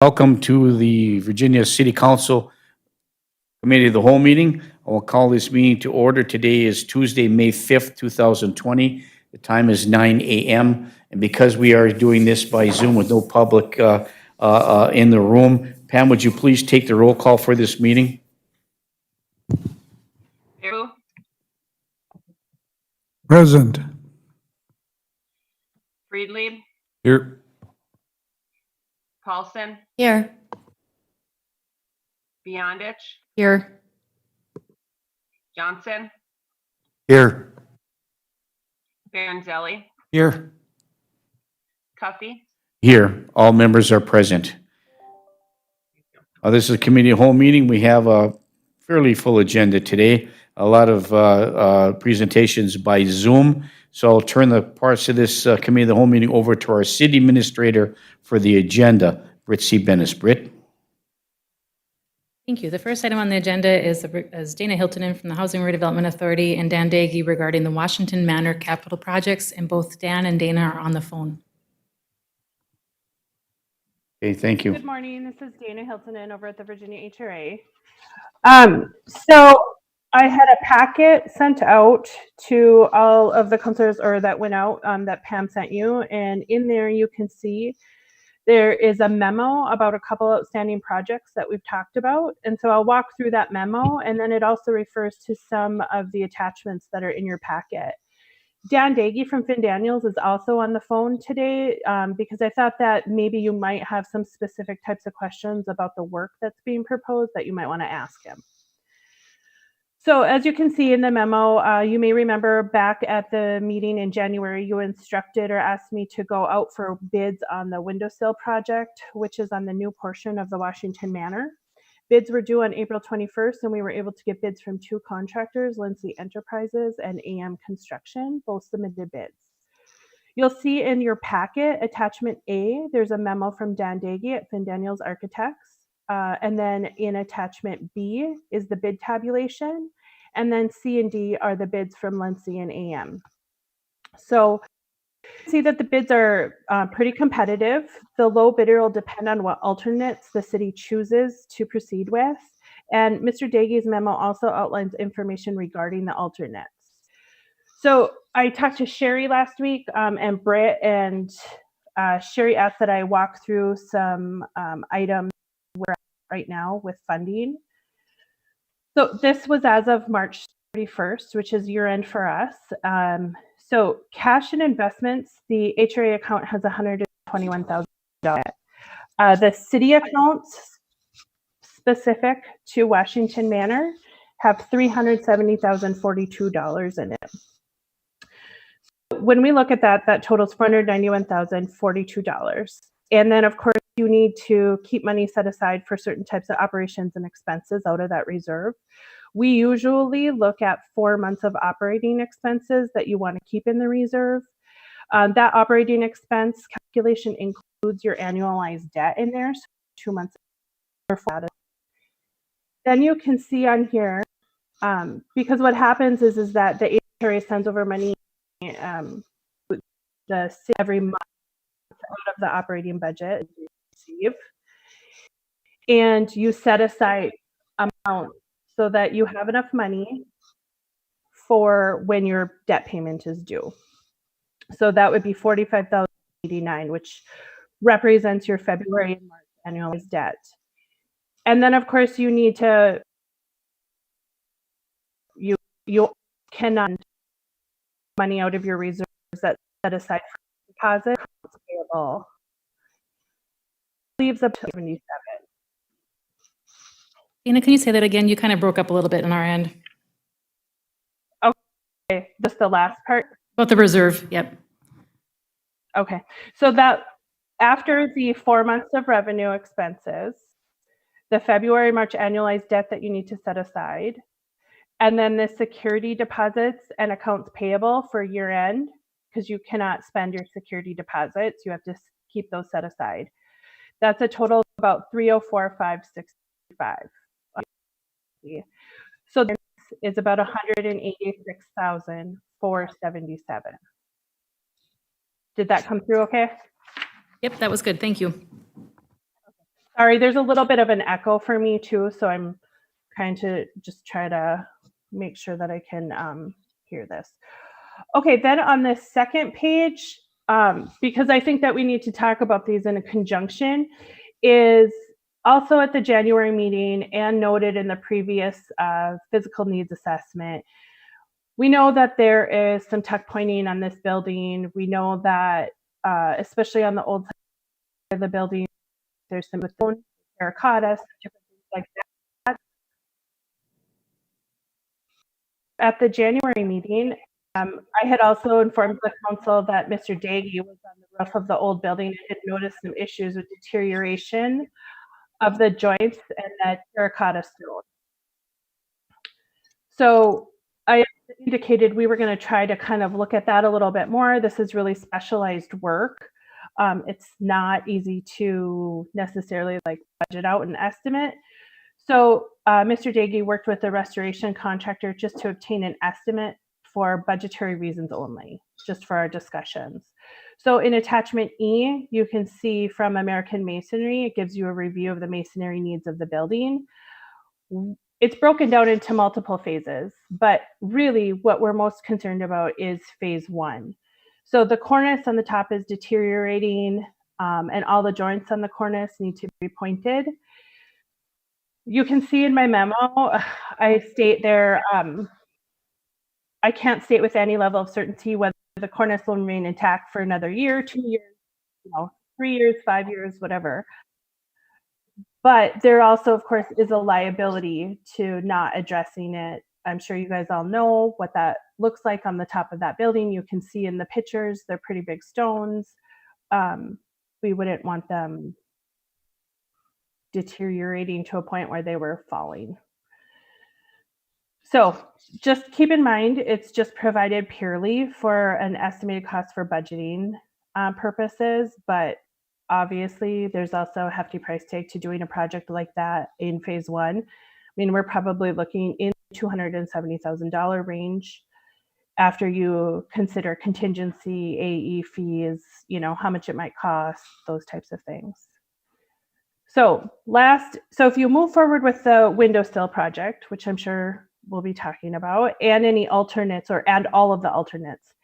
Welcome to the Virginia City Council Committee of the Whole meeting. I will call this meeting to order. Today is Tuesday, May 5th, 2020. The time is 9 a.m. And because we are doing this by Zoom with no public in the room, Pam, would you please take the roll call for this meeting? Drew, Present. Friedlieb, Here. Paulson, Here. Beyondich, Here. Johnson, Here. Baranzelli, Here. Cuffey. Here. All members are present. This is a committee of whole meeting. We have a fairly full agenda today. A lot of presentations by Zoom. So I'll turn the parts of this committee of the whole meeting over to our city administrator for the agenda, Britt C. Bennis. Britt? Thank you. The first item on the agenda is Dana Hiltonen from the Housing Redevelopment Authority and Dan Daggy regarding the Washington Manor capital projects, and both Dan and Dana are on the phone. Okay, thank you. Good morning. This is Dana Hiltonen over at the Virginia HRA. So I had a packet sent out to all of the counselors, or that went out, that Pam sent you, and in there you can see there is a memo about a couple outstanding projects that we've talked about. And so I'll walk through that memo, and then it also refers to some of the attachments that are in your packet. Dan Daggy from Finn Daniels is also on the phone today, because I thought that maybe you might have some specific types of questions about the work that's being proposed that you might want to ask him. So as you can see in the memo, you may remember back at the meeting in January, you instructed or asked me to go out for bids on the windowsill project, which is on the new portion of the Washington Manor. Bids were due on April 21st, and we were able to get bids from two contractors, Lindsay Enterprises and AM Construction. Both submitted bids. You'll see in your packet, attachment A, there's a memo from Dan Daggy at Finn Daniels Architects. And then in attachment B is the bid tabulation. And then C and D are the bids from Lindsay and AM. So see that the bids are pretty competitive. The low bidder will depend on what alternates the city chooses to proceed with. And Mr. Daggy's memo also outlines information regarding the alternates. So I talked to Sherry last week, and Britt, and Sherry asked that I walk through some items we're at right now with funding. So this was as of March 31st, which is year end for us. So cash and investments, the HRA account has $121,000. The city accounts specific to Washington Manor have $370,042 in it. When we look at that, that totals $491,042. And then of course you need to keep money set aside for certain types of operations and expenses out of that reserve. We usually look at 4 months of operating expenses that you want to keep in the reserve. That operating expense calculation includes your annualized debt in there, so 2 months. Then you can see on here, because what happens is that the HRA sends over money every month out of the operating budget you receive, and you set aside amount so that you have enough money for when your debt payment is due. So that would be $45,089, which represents your February and March annualized debt. And then of course you need to, you cannot money out of your reserves that's set aside for deposit payable. Leaves up to 77. Dana, can you say that again? You kind of broke up a little bit on our end. Okay, just the last part. About the reserve, yep. Okay, so that after the 4 months of revenue expenses, the February, March annualized debt that you need to set aside, and then the security deposits and accounts payable for year end, because you cannot spend your security deposits, you have to keep those set aside. That's a total of about $304,565. So this is about $186,477. Did that come through okay? Yep, that was good. Thank you. Sorry, there's a little bit of an echo for me too, so I'm trying to just try to make sure that I can hear this. Okay, then on the second page, because I think that we need to talk about these in a conjunction, is also at the January meeting and noted in the previous physical needs assessment. We know that there is some tuck pointing on this building. We know that, especially on the old side of the building, there's some stone, terracotta, some different things like that. At the January meeting, I had also informed the council that Mr. Daggy was on the roof of the old building and had noticed some issues with deterioration of the joints and that terracotta stone. So I indicated we were going to try to kind of look at that a little bit more. This is really specialized work. It's not easy to necessarily like budget out an estimate. So Mr. Daggy worked with the restoration contractor just to obtain an estimate for budgetary reasons only, just for our discussions. So in attachment E, you can see from American Masonry, it gives you a review of the masonry needs of the building. It's broken down into multiple phases, but really what we're most concerned about is phase 1. So the cornice on the top is deteriorating, and all the joints on the cornice need to be pointed. You can see in my memo, I state there, I can't state with any level of certainty whether the cornice will remain intact for another year, 2 years, 3 years, 5 years, whatever. But there also, of course, is a liability to not addressing it. I'm sure you guys all know what that looks like on the top of that building. You can see in the pictures, they're pretty big stones. We wouldn't want them deteriorating to a point where they were falling. So just keep in mind, it's just provided purely for an estimated cost for budgeting purposes, but obviously there's also a hefty price tag to doing a project like that in phase 1. I mean, we're probably looking in $270,000 range after you consider contingency, AE fees, how much it might cost, those types of things. So if you move forward with the windowsill project, which I'm sure we'll be talking about, and any alternates and all of the alternates,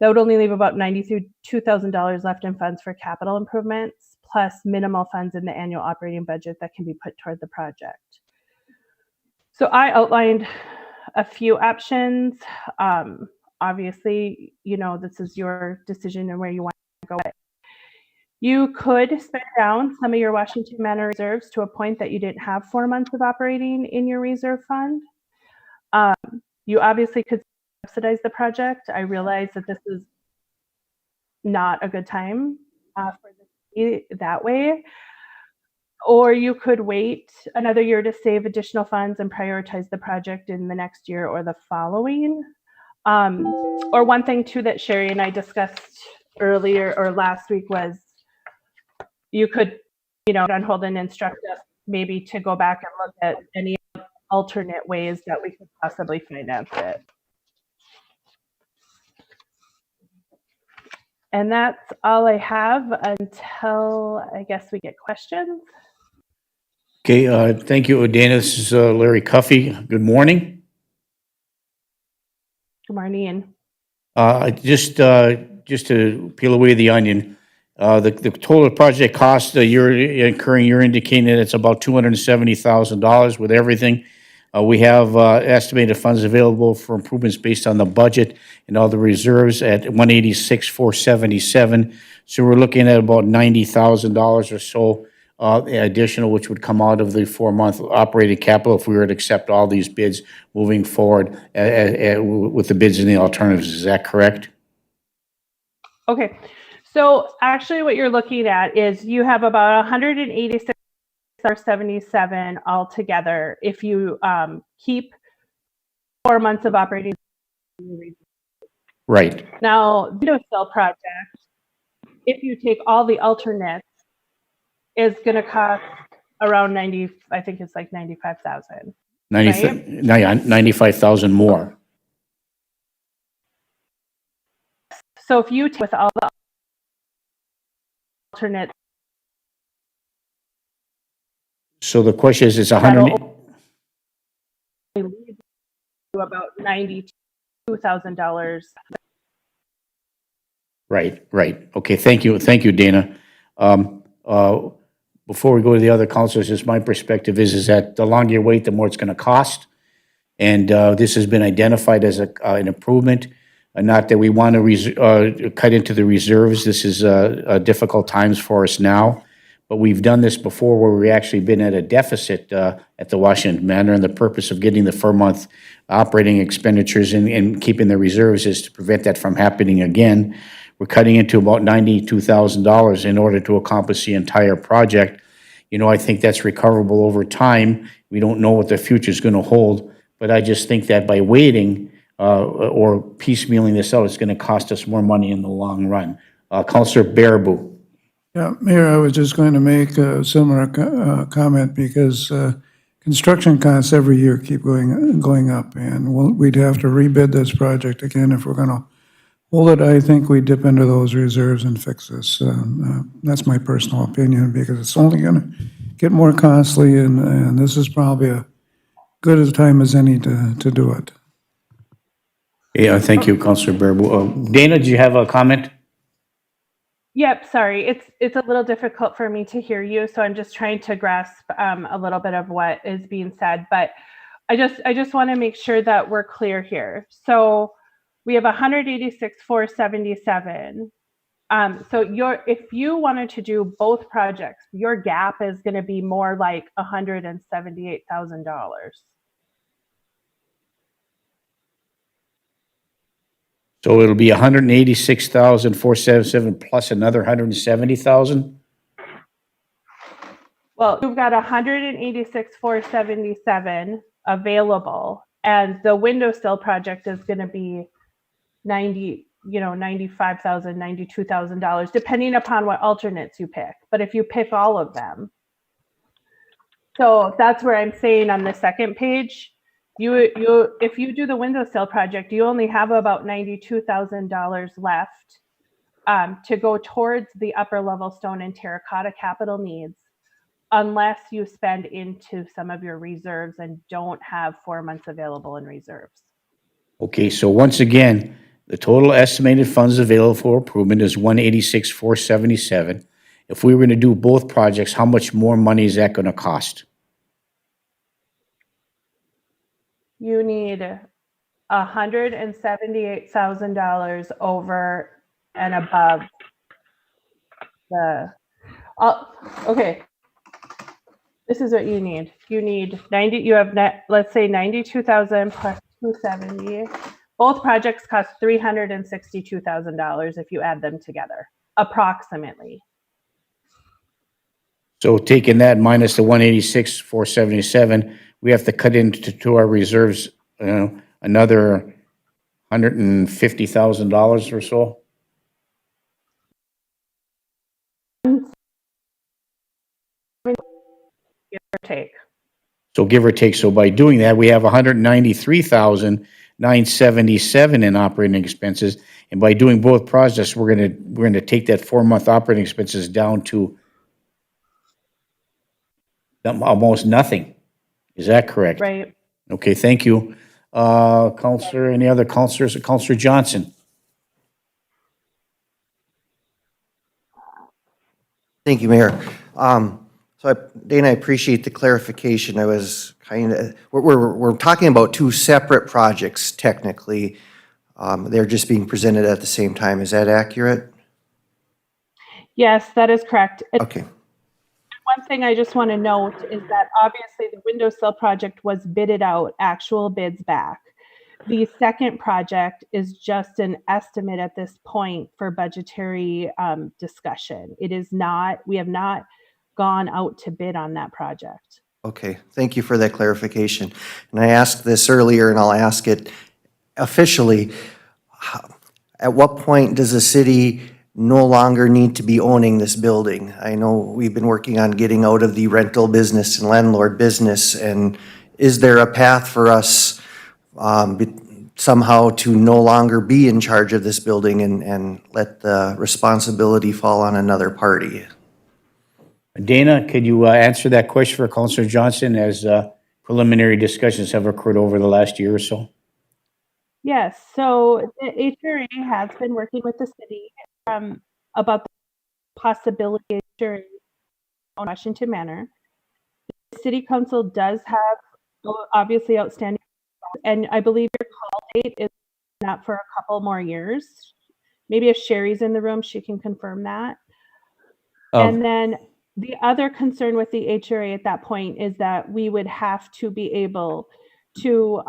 that would only leave about $92,000 left in funds for capital improvements, plus minimal funds in the annual operating budget that can be put toward the project. So I outlined a few options. Obviously, this is your decision and where you want to go. You could spend down some of your Washington Manor reserves to a point that you didn't have 4 months of operating in your reserve fund. You obviously could subsidize the project. I realize that this is not a good time for this to be that way. Or you could wait another year to save additional funds and prioritize the project in the next year or the following. Or one thing too that Sherry and I discussed earlier or last week was you could, on hold and instruct us maybe to go back and look at any alternate ways that we could possibly finance it. And that's all I have until I guess we get questions. Okay, thank you, Odana. This is Larry Cuffey. Good morning. Good morning. Just to peel away the onion, the total project cost you're incurring, you're indicating that it's about $270,000 with everything. We have estimated funds available for improvements based on the budget and all the reserves at $186,477. So we're looking at about $90,000 or so additional, which would come out of the 4-month operating capital if we were to accept all these bids moving forward with the bids and the alternatives. Is that correct? Okay. So actually what you're looking at is you have about $186,77 altogether if you keep 4 months of operating. Right. Now, the windowsill project, if you take all the alternates, is going to cost around 90. I think it's like 95,000. 95,000 more. So if you take with all the alternates, So the question is, it's That'll 100, only lead to about $92,000. right, right. Okay, thank you, Dana. Um, uh, Before we go to the other councilors, just my perspective is that the longer you wait, the more it's going to cost. And this has been identified as an improvement. Not that we want to cut into the reserves. This is difficult times for us now. But we've done this before where we actually been at a deficit at the Washington Manor, and the purpose of getting the per-month operating expenditures and keeping the reserves is to prevent that from happening again. We're cutting into about $92,000 in order to accomplish the entire project. You know, I think that's recoverable over time. We don't know what the future is going to hold, but I just think that by waiting or piecemealing this out, it's going to cost us more money in the long run. Councilor Baraboo. Yeah, Mayor, I was just going to make a similar comment because construction costs every year keep going up, and we'd have to rebid this project again if we're going to hold it. I think we dip into those reserves and fix this. That's my personal opinion because it's only going to get more costly, and this is probably a good a time as any to do it. Yeah, thank you, Councilor Baraboo. Dana, do you have a comment? Yep, sorry. It's a little difficult for me to hear you, so I'm just trying to grasp a little bit of what is being said. But I just want to make sure that we're clear here. So we have 186,477. So if you wanted to do both projects, your gap is going to be more like $178,000. So it'll be 186,477 plus another 170,000? Well, you've got 186,477 available, and the windowsill project is going to be $95,000, $92,000, depending upon what alternates you pick. But if you pick all of them, so that's where I'm saying on the second page, if you do the windowsill project, you only have about $92,000 left to go towards the upper level stone and terracotta capital needs, unless you spend into some of your reserves and don't have 4 months available in reserves. Okay, so once again, the total estimated funds available for improvement is 186,477. If we were going to do both projects, how much more money is that going to cost? You need $178,000 over and above the. Okay. This is what you need. You need 90. You have let's say 92,000 plus 270. Both projects cost $362,000 if you add them together, approximately. So taking that minus the 186,477, we have to cut into our reserves another $150,000 or so. Give or take. So give or take. So by doing that, we have 193,977 in operating expenses, and by doing both projects, we're gonna take that 4-month operating expenses down to almost nothing. Is that correct? Right. Okay, thank you. Counselor, any other counselors? Counselor Johnson? Thank you, Mayor. Dana, I appreciate the clarification. I was we're talking about two separate projects technically. They're just being presented at the same time. Is that accurate? Yes, that is correct. Okay. One thing I just want to note is that obviously the windowsill project was bidded out, actual bids back. The second project is just an estimate at this point for budgetary discussion. It is not, we have not gone out to bid on that project. Okay, thank you for that clarification. And I asked this earlier and I'll ask it officially. At what point does the city no longer need to be owning this building? I know we've been working on getting out of the rental business and landlord business, and is there a path for us somehow to no longer be in charge of this building and let the responsibility fall on another party? Dana, could you answer that question for Councilor Johnson as preliminary discussions have occurred over the last year or so? Yes, so the HRA has been working with the city about the possibility of HRA on Washington Manor. The city council does have obviously outstanding, and I believe your call date is not for a couple more years. Maybe if Sherry's in the room, she can confirm that. And then the other concern with the HRA at that point is that we would have to be able to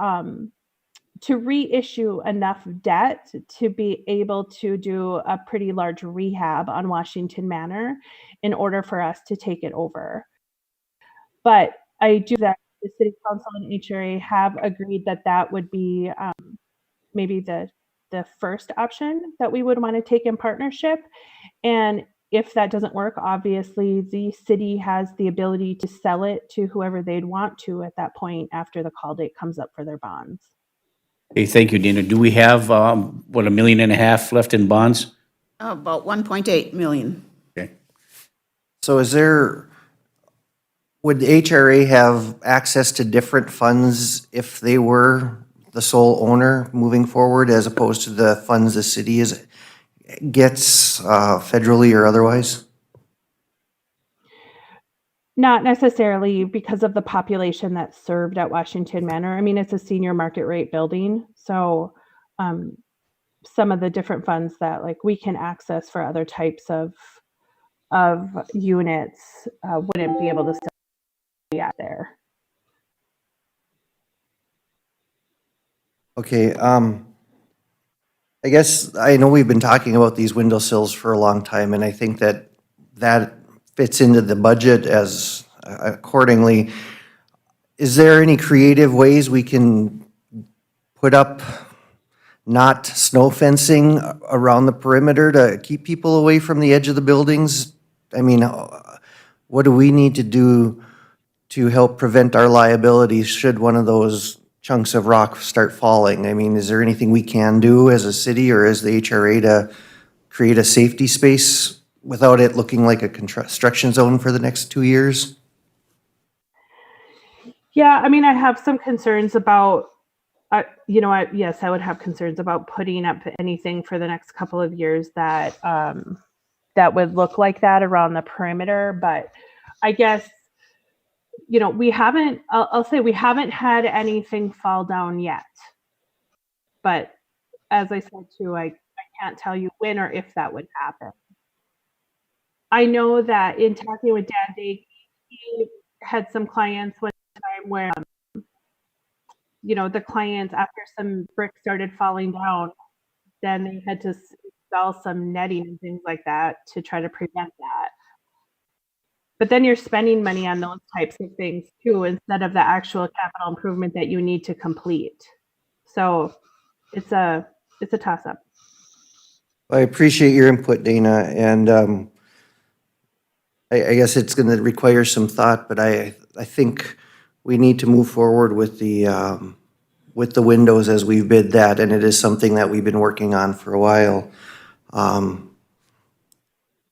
reissue enough debt to be able to do a pretty large rehab on Washington Manor in order for us to take it over. But I do that the city council and HRA have agreed that that would be maybe the first option that we would want to take in partnership. And if that doesn't work, obviously the city has the ability to sell it to whoever they'd want to at that point after the call date comes up for their bonds. Hey, thank you, Dana. Do we have, what, $1.5 million left in bonds? About 1.8 million. So would the HRA have access to different funds if they were the sole owner moving forward as opposed to the funds the city gets federally or otherwise? Not necessarily because of the population that's served at Washington Manor. I mean, it's a senior market rate building. So some of the different funds that like we can access for other types of units wouldn't be able to still be out there. Okay, I guess I know we've been talking about these windowsills for a long time, and I think that fits into the budget as accordingly. Is there any creative ways we can put up not snow fencing around the perimeter to keep people away from the edge of the buildings? I mean, what do we need to do to help prevent our liabilities should one of those chunks of rock start falling? I mean, is there anything we can do as a city or as the HRA to create a safety space without it looking like a construction zone for the next 2 years? Yeah, I mean, I have some concerns about, yes, I would have concerns about putting up anything for the next couple of years that that would look like that around the perimeter. But I guess, we haven't, I'll say we haven't had anything fall down yet. But as I said too, I can't tell you when or if that would happen. I know that in talking with Dan Day, he had some clients one time where, the clients, after some bricks started falling down, then they had to install some netting and things like that to try to prevent that. But then you're spending money on those types of things too, instead of the actual capital improvement that you need to complete. So it's a toss-up. I appreciate your input, Dana, and I guess it's going to require some thought, but I think we need to move forward with the windows as we've bid that, and it is something that we've been working on for a while.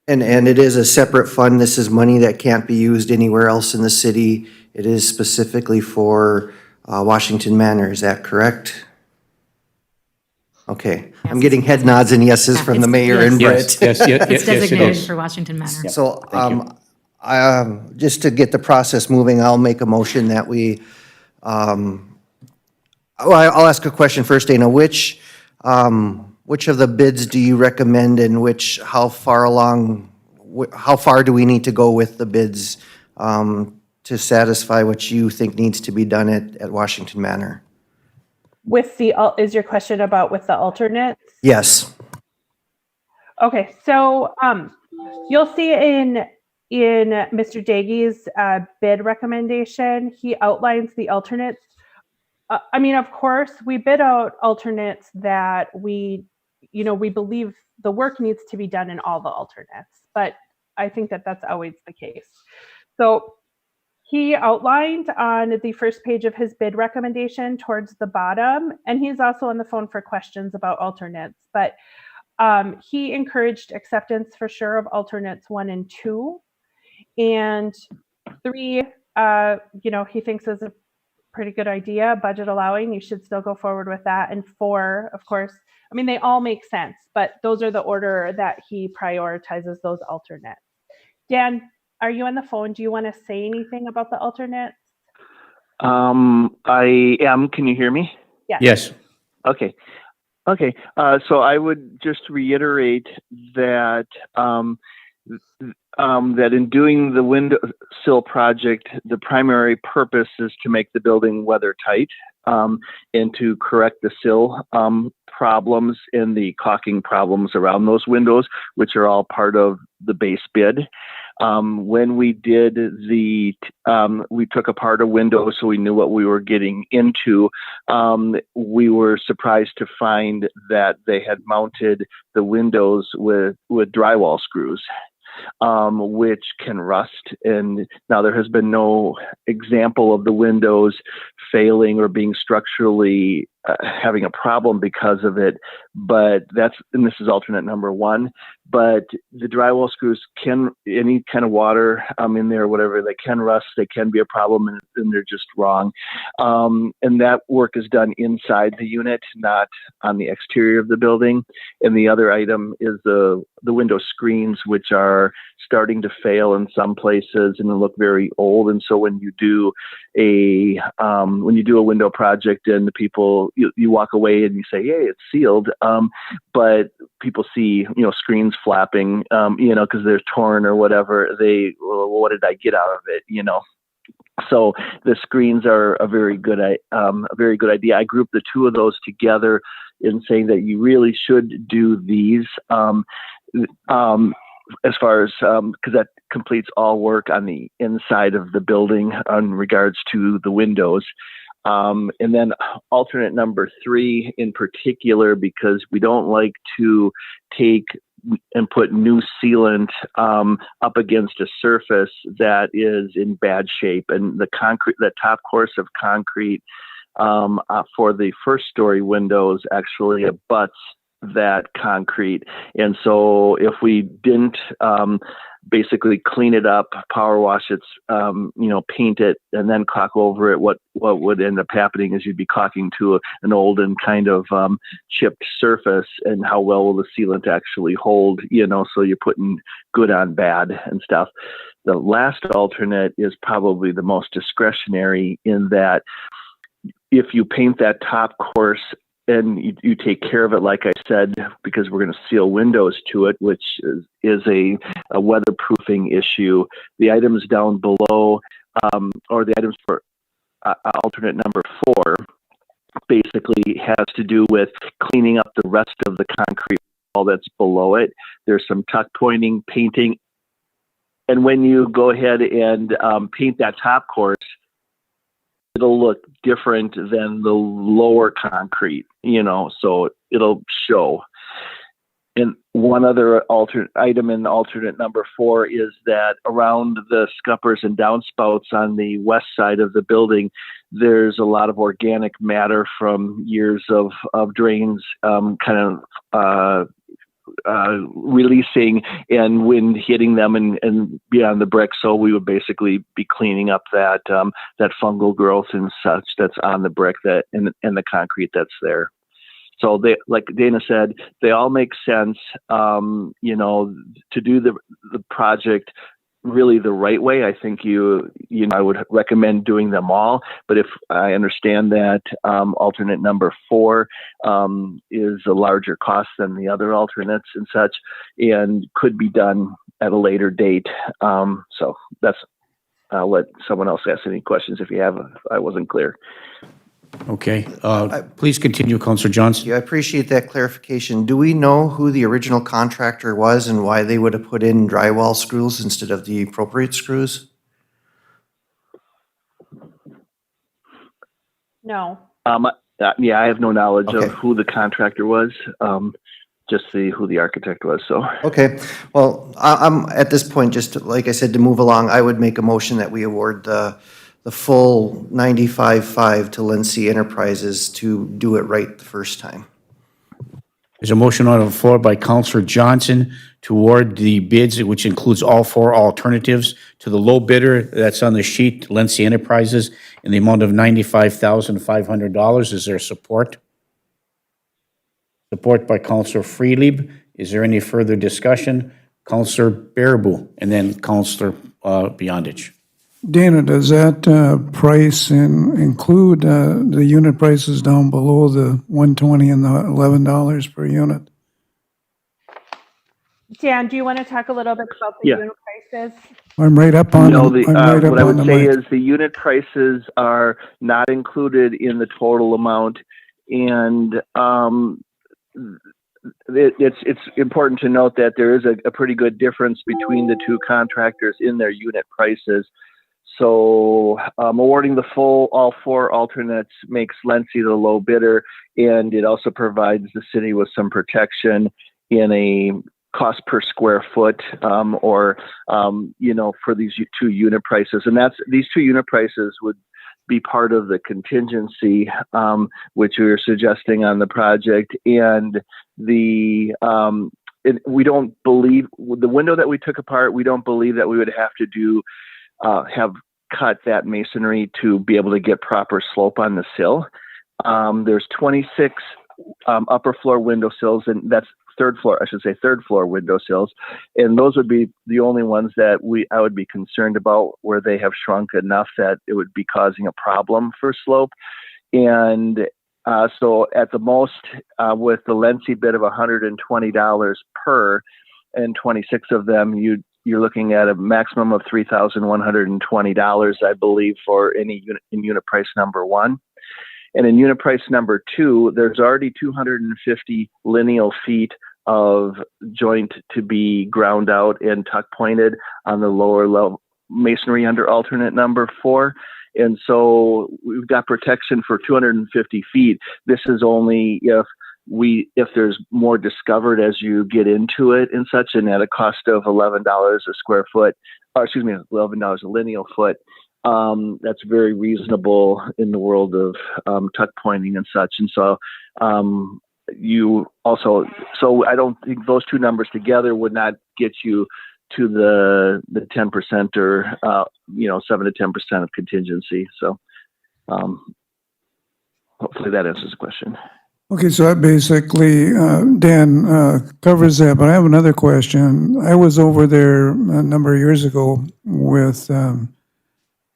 And it is a separate fund. This is money that can't be used anywhere else in the city. It is specifically for Washington Manor. Is that correct? Okay. I'm getting head nods and yeses from the mayor and Brett. Yes, It's designated is. for Washington Manor. So, just to get the process moving, I'll make a motion that we, I'll ask a question first, Dana. Which of the bids do you recommend and how far do we need to go with the bids to satisfy what you think needs to be done at Washington Manor? Is your question about with the alternates? Yes. Okay, so you'll see in Mr. Dagy's bid recommendation, he outlines the alternates. I mean, of course, we bid out alternates that we believe the work needs to be done in all the alternates, but I think that that's always the case. So he outlined on the first page of his bid recommendation towards the bottom, and he's also on the phone for questions about alternates, but he encouraged acceptance for sure of alternates 1 and 2. And 3, he thinks is a pretty good idea, budget allowing, you should still go forward with that. And 4, of course, I mean, they all make sense, but those are the order that he prioritizes those alternates. Dan, are you on the phone? Do you want to say anything about the alternates? I am. Can you hear me? Yes. Okay. Okay. So I would just reiterate that that in doing the window sill project, the primary purpose is to make the building weather tight and to correct the sill problems and the caulking problems around those windows, which are all part of the base bid. When we did we took apart a window so we knew what we were getting into. We were surprised to find that they had mounted the windows with drywall screws, which can rust. And now there has been no example of the windows failing or being structurally having a problem because of it. But and this is alternate number 1, but the drywall screws can, any kind of water in there, whatever, they can rust, they can be a problem, and they're just wrong. And that work is done inside the unit, not on the exterior of the building. And the other item is the window screens, which are starting to fail in some places and look very old. And so when you do a window project and the people, you walk away and you say, hey, it's sealed. But people see, screens flapping, because they're torn or whatever. Well, what did I get out of it? So the screens are a very good idea. I grouped the 2 of those together in saying that you really should do these, as far as, because that completes all work on the inside of the building in regards to the windows. And then alternate number 3 in particular, because we don't like to take and put new sealant up against a surface that is in bad shape. And the top course of concrete for the first story windows actually abuts that concrete. And so if we didn't basically clean it up, power wash it, paint it, and then caulk over it, what would end up happening is you'd be caulking to an old and kind of chipped surface. And how well will the sealant actually hold? So you're putting good on bad and stuff. The last alternate is probably the most discretionary, in that if you paint that top course and you take care of it, like I said, because we're going to seal windows to it, which is a weatherproofing issue. The items down below, or the items for alternate number 4, basically has to do with cleaning up the rest of the concrete wall that's below it. There's some tuck pointing, painting. And when you go ahead and paint that top course, it'll look different than the lower concrete, so it'll show. And one other alternate item in alternate number 4 is that around the scuppers and downspouts on the west side of the building, there's a lot of organic matter from years of drains releasing and wind hitting them and beyond the brick. So we would basically be cleaning up that fungal growth and such that's on the brick and the concrete that's there. So they, like Dana said, they all make sense, to do the project really the right way. I think I would recommend doing them all. But if I understand that alternate number 4 is a larger cost than the other alternates and such, and could be done at a later date. So I'll let someone else ask any questions if I wasn't clear. Okay. Please continue, Councillor Johnson. Yeah, I appreciate that clarification. Do we know who the original contractor was and why they would have put in drywall screws instead of the appropriate screws? No. Yeah, I have no knowledge Okay. of who the contractor was. Just who the architect was. So Okay, well, I'm at this point, just like I said, to move along, I would make a motion that we award the full 95.5 to Lindsay Enterprises to do it right the first time. There's a motion on the floor by Councillor Johnson to award the bids, which includes all four alternatives, to the low bidder that's on the sheet, Lency Enterprises, in the amount of $95,500. Is there support? Support by Counselor Freelieb. Is there any further discussion? Counselor Baraboo, and then Counselor Beyondich. Dana, does that price include the unit prices down below the $120 and the $11 per unit? Dan, do you want to talk a little bit about the Yeah. unit prices? I'm right up on No, them. I'm right up what I on would the say mic. is the unit prices are not included in the total amount, and it's important to note that there is a pretty good difference between the two contractors in their unit prices. So awarding all four alternates makes Lency the low bidder, and it also provides the city with some protection in a cost per square foot, or for these two unit prices. And these two unit prices would be part of the contingency, which we are suggesting on the project. And we don't believe the window that we took apart, we don't believe that we would have to have cut that masonry to be able to get proper slope on the sill. There's 26 upper floor window sills, and that's third floor window sills, and those would be the only ones that I would be concerned about where they have shrunk enough that it would be causing a problem for slope. And so at the most, with the Lency bid of $120 per, and 26 of them, you're looking at a maximum of $3,120, I believe, for any unit in unit price number one. And in unit price number two, there's already 250 lineal feet of joint to be ground out and tuck pointed on the lower level masonry under alternate number 4. And so we've got protection for 250 feet. This is only if there's more discovered as you get into it and such, and at a cost of $11 a square foot, or excuse me, $11 a lineal foot. That's very reasonable in the world of tuck pointing and such. And so I don't think those two numbers together would not get you to the 10% or 7 to 10% of contingency. So hopefully that answers the question. Okay, so that basically, Dan, covers that, but I have another question. I was over there a number of years ago with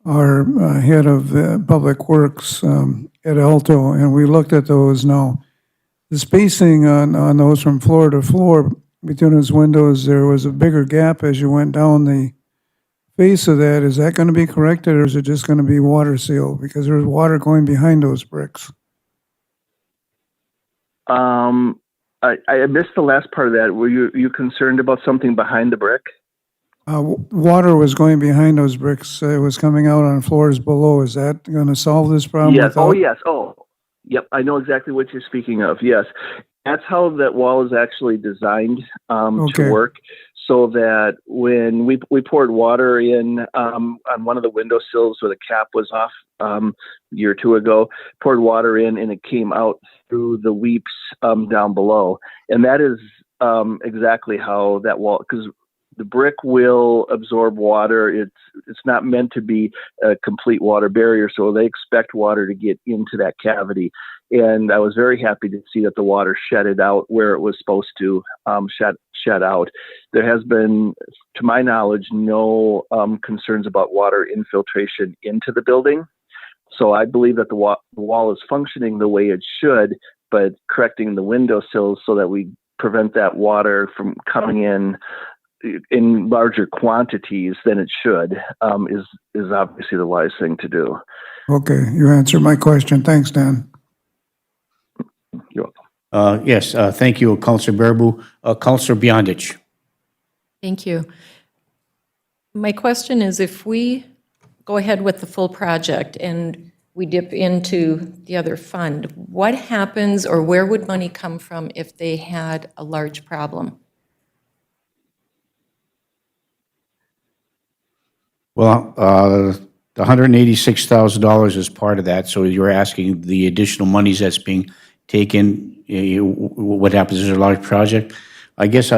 our head of Public Works, Ed Alto, and we looked at those. Now, the spacing on those from floor to floor between those windows, there was a bigger gap as you went down the face of that. Is that going to be corrected, or is it just going to be water sealed? Because there's water going behind those bricks. I missed the last part of that. Were you concerned about something behind the brick? Water was going behind those bricks. It was coming out on floors below. Is that going to solve this problem? Yes. Oh, yes. Oh, yep. I know exactly what you're speaking of. Yes. That's how that wall is actually designed to work, so that when we poured water in on one of the windowsills where the cap was off a year or two ago, poured water in and it came out through the weeps down below. And that is exactly how that wall, because the brick will absorb water. It's not meant to be a complete water barrier, so they expect water to get into that cavity. And I was very happy to see that the water shedded out where it was supposed to shed out. There has been, to my knowledge, no concerns about water infiltration into the building. So I believe that the wall is functioning the way it should, but correcting the windowsills so that we prevent that water from coming in larger quantities than it should is obviously the wise thing to do. Okay, you answered my question. Thanks, Dan. You're welcome. Yes, thank you, Counselor Baraboo. Counselor Beyondich. Thank you. My question is, if we go ahead with the full project and we dip into the other fund, what happens, or where would money come from if they had a large problem? Well, the $186,000 is part of that, so you're asking the additional monies that's being taken, what happens is a large project? I guess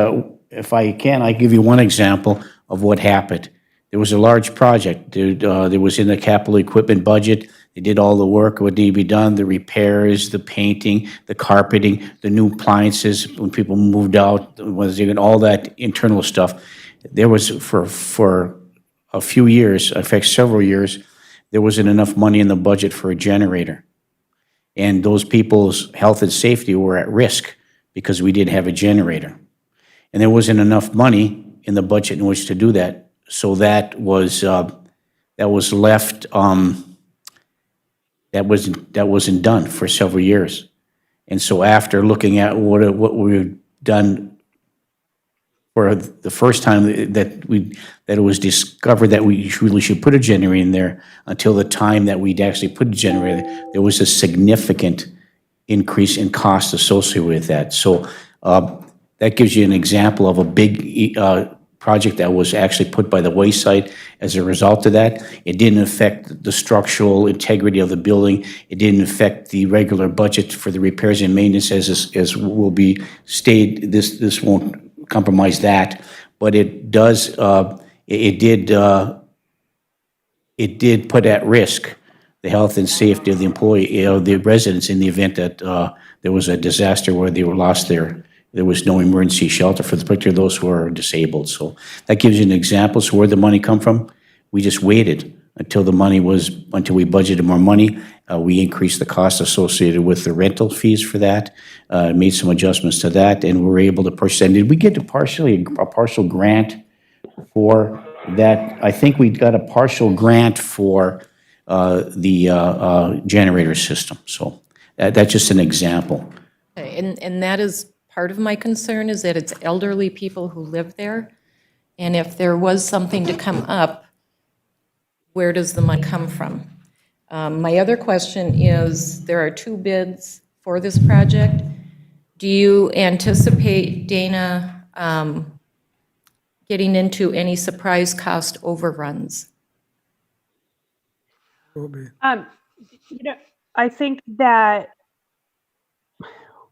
if I can, I give you one example of what happened. There was a large project. There was in the capital equipment budget. They did all the work, what needed to be done, the repairs, the painting, the carpeting, the new appliances when people moved out, was even all that internal stuff. There was for a few years, in fact, several years, there wasn't enough money in the budget for a generator. And those people's health and safety were at risk because we didn't have a generator. And there wasn't enough money in the budget in which to do that. So that was left, that wasn't done for several years. And so after looking at what we've done for the first time that it was discovered that we really should put a generator in there, until the time that we'd actually put a generator, there was a significant increase in cost associated with that. So that gives you an example of a big project that was actually put by the wayside as a result of that. It didn't affect the structural integrity of the building. It didn't affect the regular budget for the repairs and maintenance as will be stated. This won't compromise that, but it does. It did put at risk the health and safety of the employee, the residents, in the event that there was a disaster where they were lost there was no emergency shelter for particularly those who are disabled. So that gives you an example. So where the money come from? We just waited until we budgeted more money. We increased the cost associated with the rental fees for that, made some adjustments to that, and we were able to purchase. And did we get a partial grant for that? I think we got a partial grant for the generator system. So that's just an example. Okay, and that is part of my concern, is that it's elderly people who live there. And if there was something to come up, where does the money come from? My other question is, there are 2 bids for this project. Do you anticipate, Dana, getting into any surprise cost overruns? I think that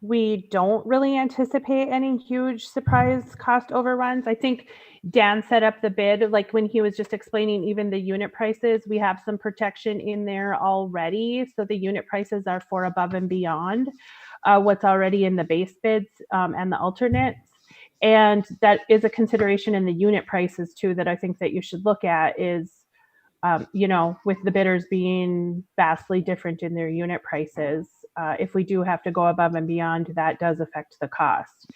we don't really anticipate any huge surprise cost overruns. I think Dan set up the bid, like when he was just explaining even the unit prices, we have some protection in there already. So the unit prices are for above and beyond what's already in the base bids and the alternates. And that is a consideration in the unit prices too, that I think that you should look at is, with the bidders being vastly different in their unit prices. If we do have to go above and beyond, that does affect the cost.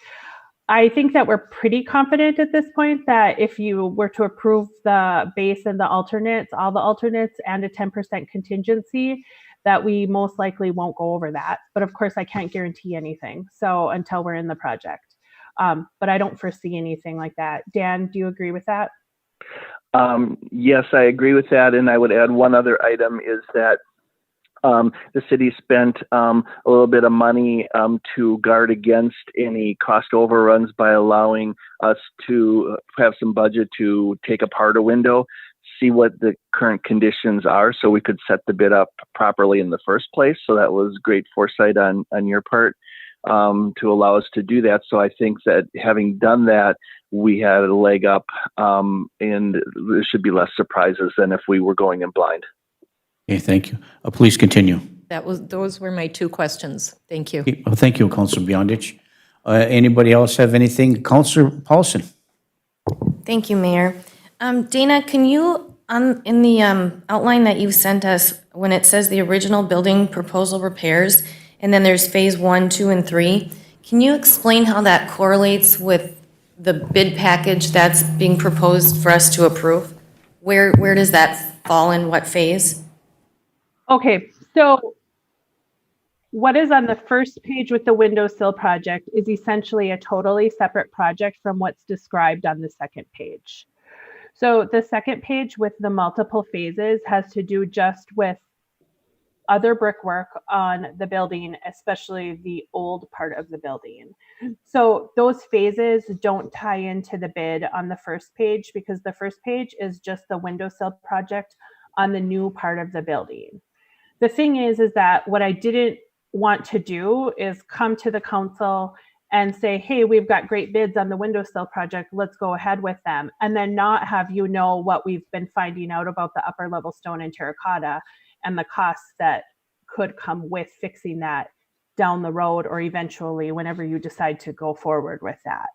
I think that we're pretty confident at this point that if you were to approve the base and the alternates, all the alternates and a 10% contingency, that we most likely won't go over that. But of course, I can't guarantee anything. So until we're in the project. But I don't foresee anything like that. Dan, do you agree with that? Yes, I agree with that. And I would add one other item is that the city spent a little bit of money to guard against any cost overruns by allowing us to have some budget to take apart a window, see what the current conditions are, so we could set the bid up properly in the first place. So that was great foresight on your part to allow us to do that. So I think that having done that, we had a leg up, and there should be less surprises than if we were going in blind. Okay, thank you. Please continue. Those were my 2 questions. Thank you. Okay, well, thank you, Councilor Beyondich. Anybody else have anything? Councilor Paulson. Thank you, Mayor. Dana, can you, in the outline that you sent us, when it says the original building proposal repairs, and then there's phase 1, 2, and 3, can you explain how that correlates with the bid package that's being proposed for us to approve? Where does that fall in what phase? Okay, so what is on the first page with the windowsill project is essentially a totally separate project from what's described on the second page. So the second page with the multiple phases has to do just with other brickwork on the building, especially the old part of the building. So those phases don't tie into the bid on the first page because the first page is just the windowsill project on the new part of the building. The thing is that what I didn't want to do is come to the council and say, hey, we've got great bids on the windowsill project, let's go ahead with them, and then not have you know what we've been finding out about the upper level stone and terracotta and the costs that could come with fixing that down the road, or eventually whenever you decide to go forward with that.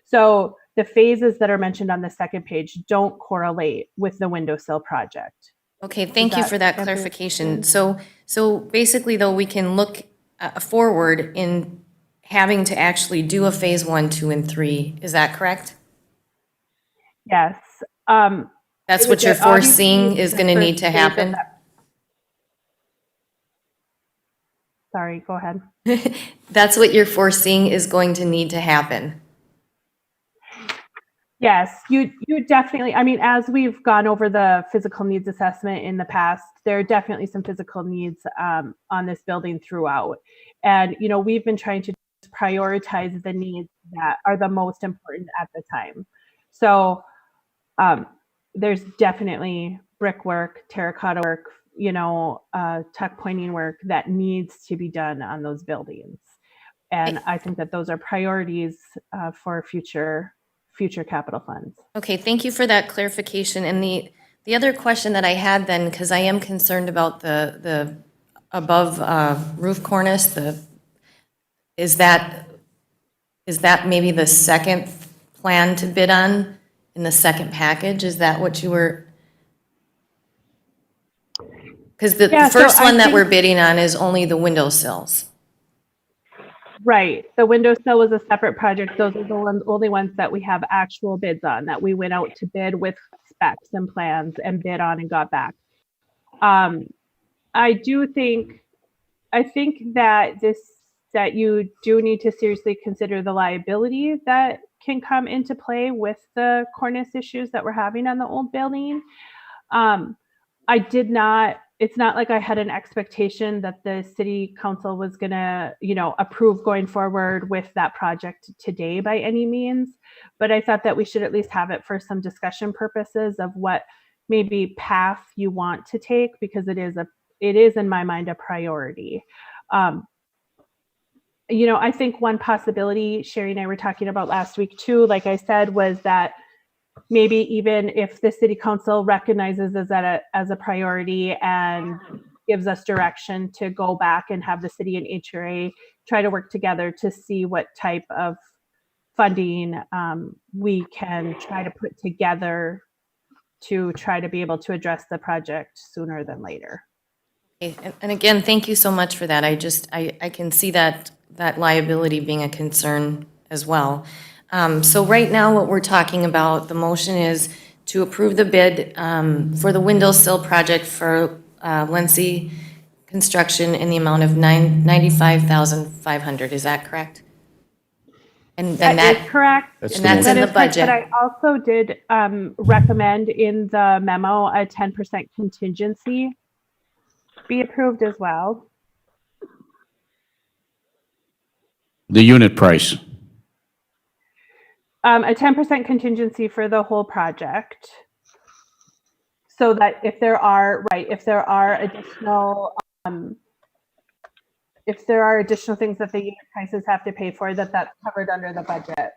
So the phases that are mentioned on the second page don't correlate with the windowsill project. Okay, thank you that for that answer your clarification. So basically, though, we can look forward in having to actually do a phase 1, 2, and 3. Is that correct? Yes. That's what you're foreseeing is going to need to happen? Sorry, go ahead. That's what you're foreseeing is going to need to happen? Yes, you definitely, I mean, as we've gone over the physical needs assessment in the past, there are definitely some physical needs on this building throughout. And, you know, we've been trying to prioritize the needs that are the most important at the time. So there's definitely brickwork, terracotta work, you know, tuck pointing work that needs to be done on those buildings. And I think that those are priorities for future capital funds. Okay, thank you for that clarification. And the other question that I had then, because I am concerned about the above roof cornice, is that maybe the second plan to bid on in the second package? Is that what you were? Because the first one that we're bidding on is only the windowsills. Right. The windowsill was a separate project. Those are the only ones that we have actual bids on, that we went out to bid with specs and plans and bid on and got back. I think that you do need to seriously consider the liability that can come into play with the cornice issues that we're having on the old building. It's not like I had an expectation that the city council was gonna, you know, approve going forward with that project today by any means, but I thought that we should at least have it for some discussion purposes of what maybe path you want to take, because it is in my mind a priority. You know, I think one possibility Sherry and I were talking about last week too, like I said, was that maybe even if the city council recognizes that as a priority and gives us direction to go back and have the city and HRA try to work together to see what type of funding we can try to put together to try to be able to address the project sooner than later. Okay, and again, thank you so much for that. I can see that liability being a concern as well. So right now, what we're talking about, the motion is to approve the bid for the windowsill project for Lindsay Construction in the amount of $95,500. Is that correct? And then That is correct. And that's in the budget. But I also did recommend in the memo a 10% contingency be approved as well. The unit price. A 10% contingency for the whole project, so that if there are additional things that the unit prices have to pay for, that's covered under the budget.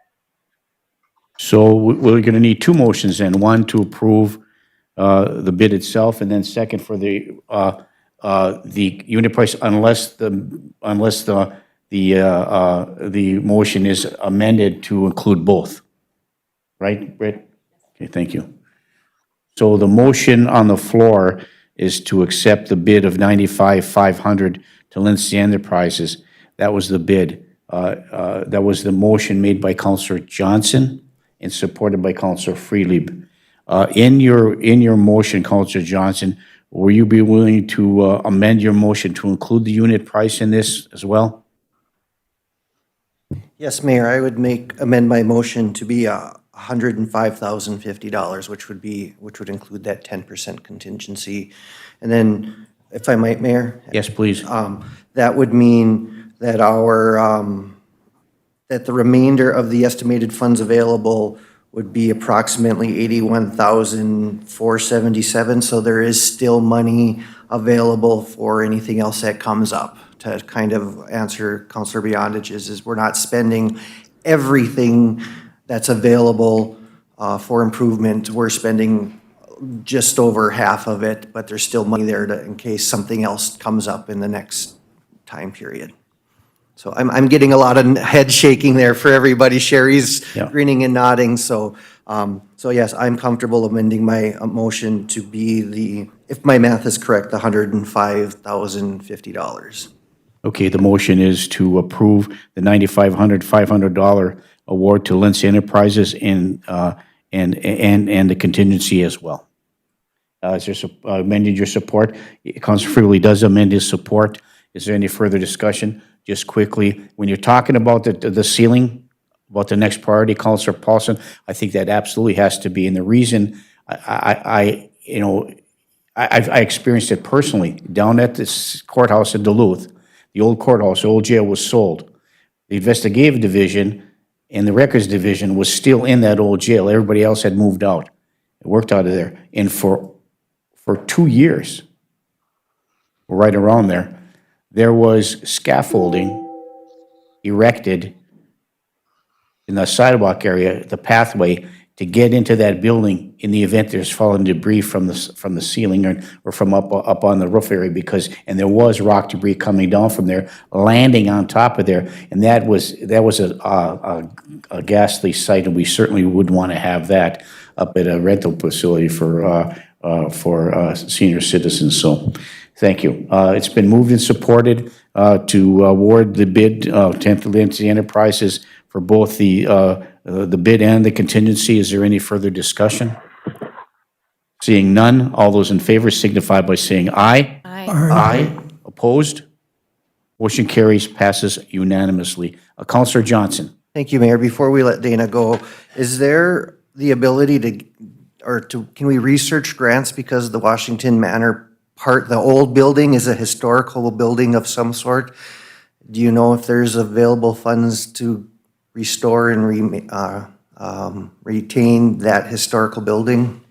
So we're going to need two motions then, one to approve the bid itself, and then second for the unit price, unless the motion is amended to include both. Right, Britt? Okay, thank you. So the motion on the floor is to accept the bid of $95,500 to Lindsay Enterprises. That was the bid. That was the motion made by Councillor Johnson and supported by Councillor Freelieb. In your motion, Councillor Johnson, will you be willing to amend your motion to include the unit price in this as well? Yes, Mayor, I would amend my motion to be $105,050, which would include that 10% contingency. And then, if I might, Mayor? Yes, please. That would mean that that the remainder of the estimated funds available would be approximately 81,477. So there is still money available for anything else that comes up. To kind of answer Councilor Beyondich's, is we're not spending everything that's available for improvement. We're spending just over half of it, but there's still money there in case something else comes up in the next time period. So I'm getting a lot of head shaking there for everybody. Sherry's Yeah. grinning and nodding. So yes, I'm comfortable amending my motion to be if my math is correct, the $105,050. Okay, the motion is to approve the $9,500 award to Lindsay Enterprises and the contingency as well. Is there amended your support? Councilor Freely does amend his support. Is there any further discussion? Just quickly, when you're talking about the ceiling, about the next priority, Councilor Paulson, I think that absolutely has to be. And the reason I experienced it personally down at this courthouse in Duluth. The old courthouse, the old jail was sold. The investigative division and the records division was still in that old jail. Everybody else had moved out. It worked out of there. And for 2 years, right around there was scaffolding erected in the sidewalk area, the pathway, to get into that building in the event there's fallen debris from the ceiling or from up on the roof area, and there was rock debris coming down from there, landing on top of there, and that was a ghastly sight, and we certainly would want to have that up at a rental facility for senior citizens. So, thank you. It's been moved and supported to award the bid to Lindsay Enterprises for both the bid and the contingency. Is there any further discussion? Seeing none, all those in favor signify by saying aye. Aye. Opposed? Motion carries, passes unanimously. Councilor Johnson. Thank you, Mayor. Before we let Dana go, is there the ability can we research grants because the Washington Manor part, the old building is a historical building of some sort? Do you know if there's available funds to restore and retain that historical building?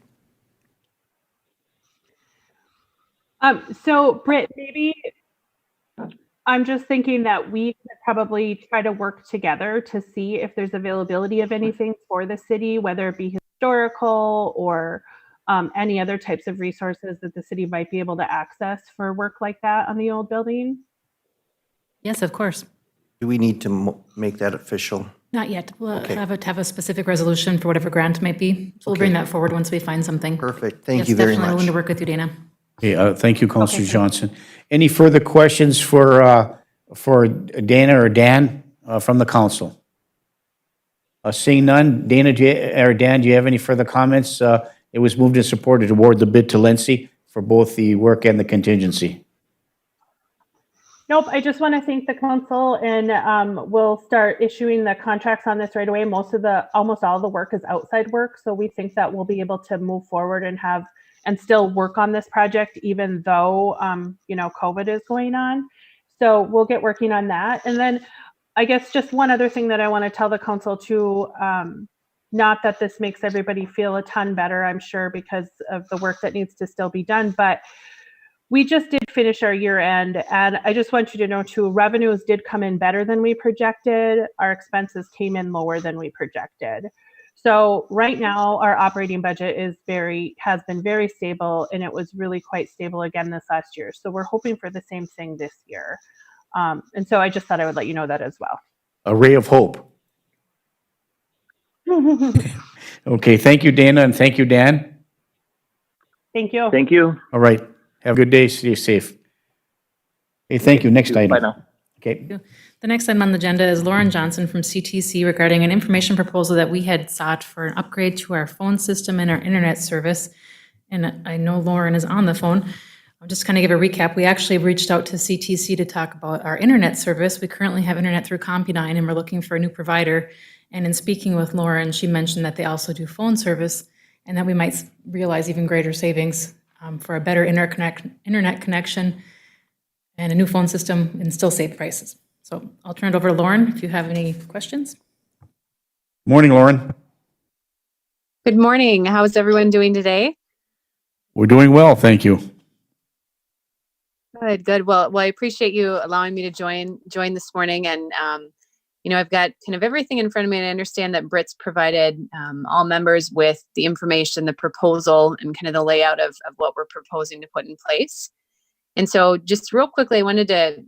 So Britt, maybe I'm just thinking that we could probably try to work together to see if there's availability of anything for the city, whether it be historical or any other types of resources that the city might be able to access for work like that on the old building. Yes, of course. Do we need to make that official? Not yet. We'll Okay. have a specific resolution for whatever grant might be. So we'll bring that forward once we find something. Perfect. Thank you very Yes, definitely willing to much. work with you, Dana. Okay, thank you, Councilor Johnson. Any further questions for Dana or Dan from the council? Seeing none, Dana or Dan, do you have any further comments? It was moved and supported to award the bid to Lindsay for both the work and the contingency. Nope, I just want to thank the council, and we'll start issuing the contracts on this right away. Almost all the work is outside work, so we think that we'll be able to move forward and still work on this project, even though COVID is going on. So we'll get working on that, and then I guess just one other thing that I want to tell the council too. Not that this makes everybody feel a ton better, I'm sure, because of the work that needs to still be done, but we just did finish our year end, and I just want you to know too, revenues did come in better than we projected. Our expenses came in lower than we projected. So right now our operating budget has been very stable, and it was really quite stable again this last year. So we're hoping for the same thing this year. And so I just thought I would let you know that as well. A ray of hope. Okay, thank you, Dana, and thank you, Dan. Thank you. Thank you. All right, have a good day, stay safe. Hey, thank you, next item. Bye now. Okay, The next item on the agenda is Lauren Johnson from CTC regarding an information proposal that we had sought for an upgrade to our phone system and our internet service. And I know Lauren is on the phone. I'll just kind of give a recap. We actually reached out to CTC to talk about our internet service. We currently have internet through CompuDyne, and we're looking for a new provider. And in speaking with Lauren, she mentioned that they also do phone service and that we might realize even greater savings for a better internet connection and a new phone system and still save prices. So I'll turn it over to Lauren if you have any questions. morning, Lauren. Good morning. How is everyone doing today? We're doing well, thank you. Good, good. Well, I appreciate you allowing me to join this morning. And I've got kind of everything in front of me, and I understand that Britt's provided all members with the information, the proposal, and kind of the layout of what we're proposing to put in place. And so just real quickly, I wanted to,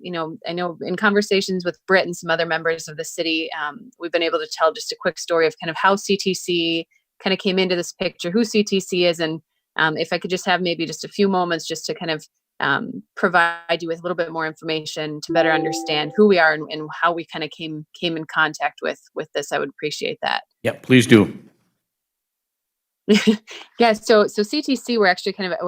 I know in conversations with Britt and some other members of the city, we've been able to tell just a quick story of kind of how CTC kind of came into this picture, who CTC is, and if I could just have maybe just a few moments just to kind of provide you with a little bit more information to better understand who we are and how we kind of came in contact with this, I would appreciate that. Yeah, please do. Yeah, so CTC, we're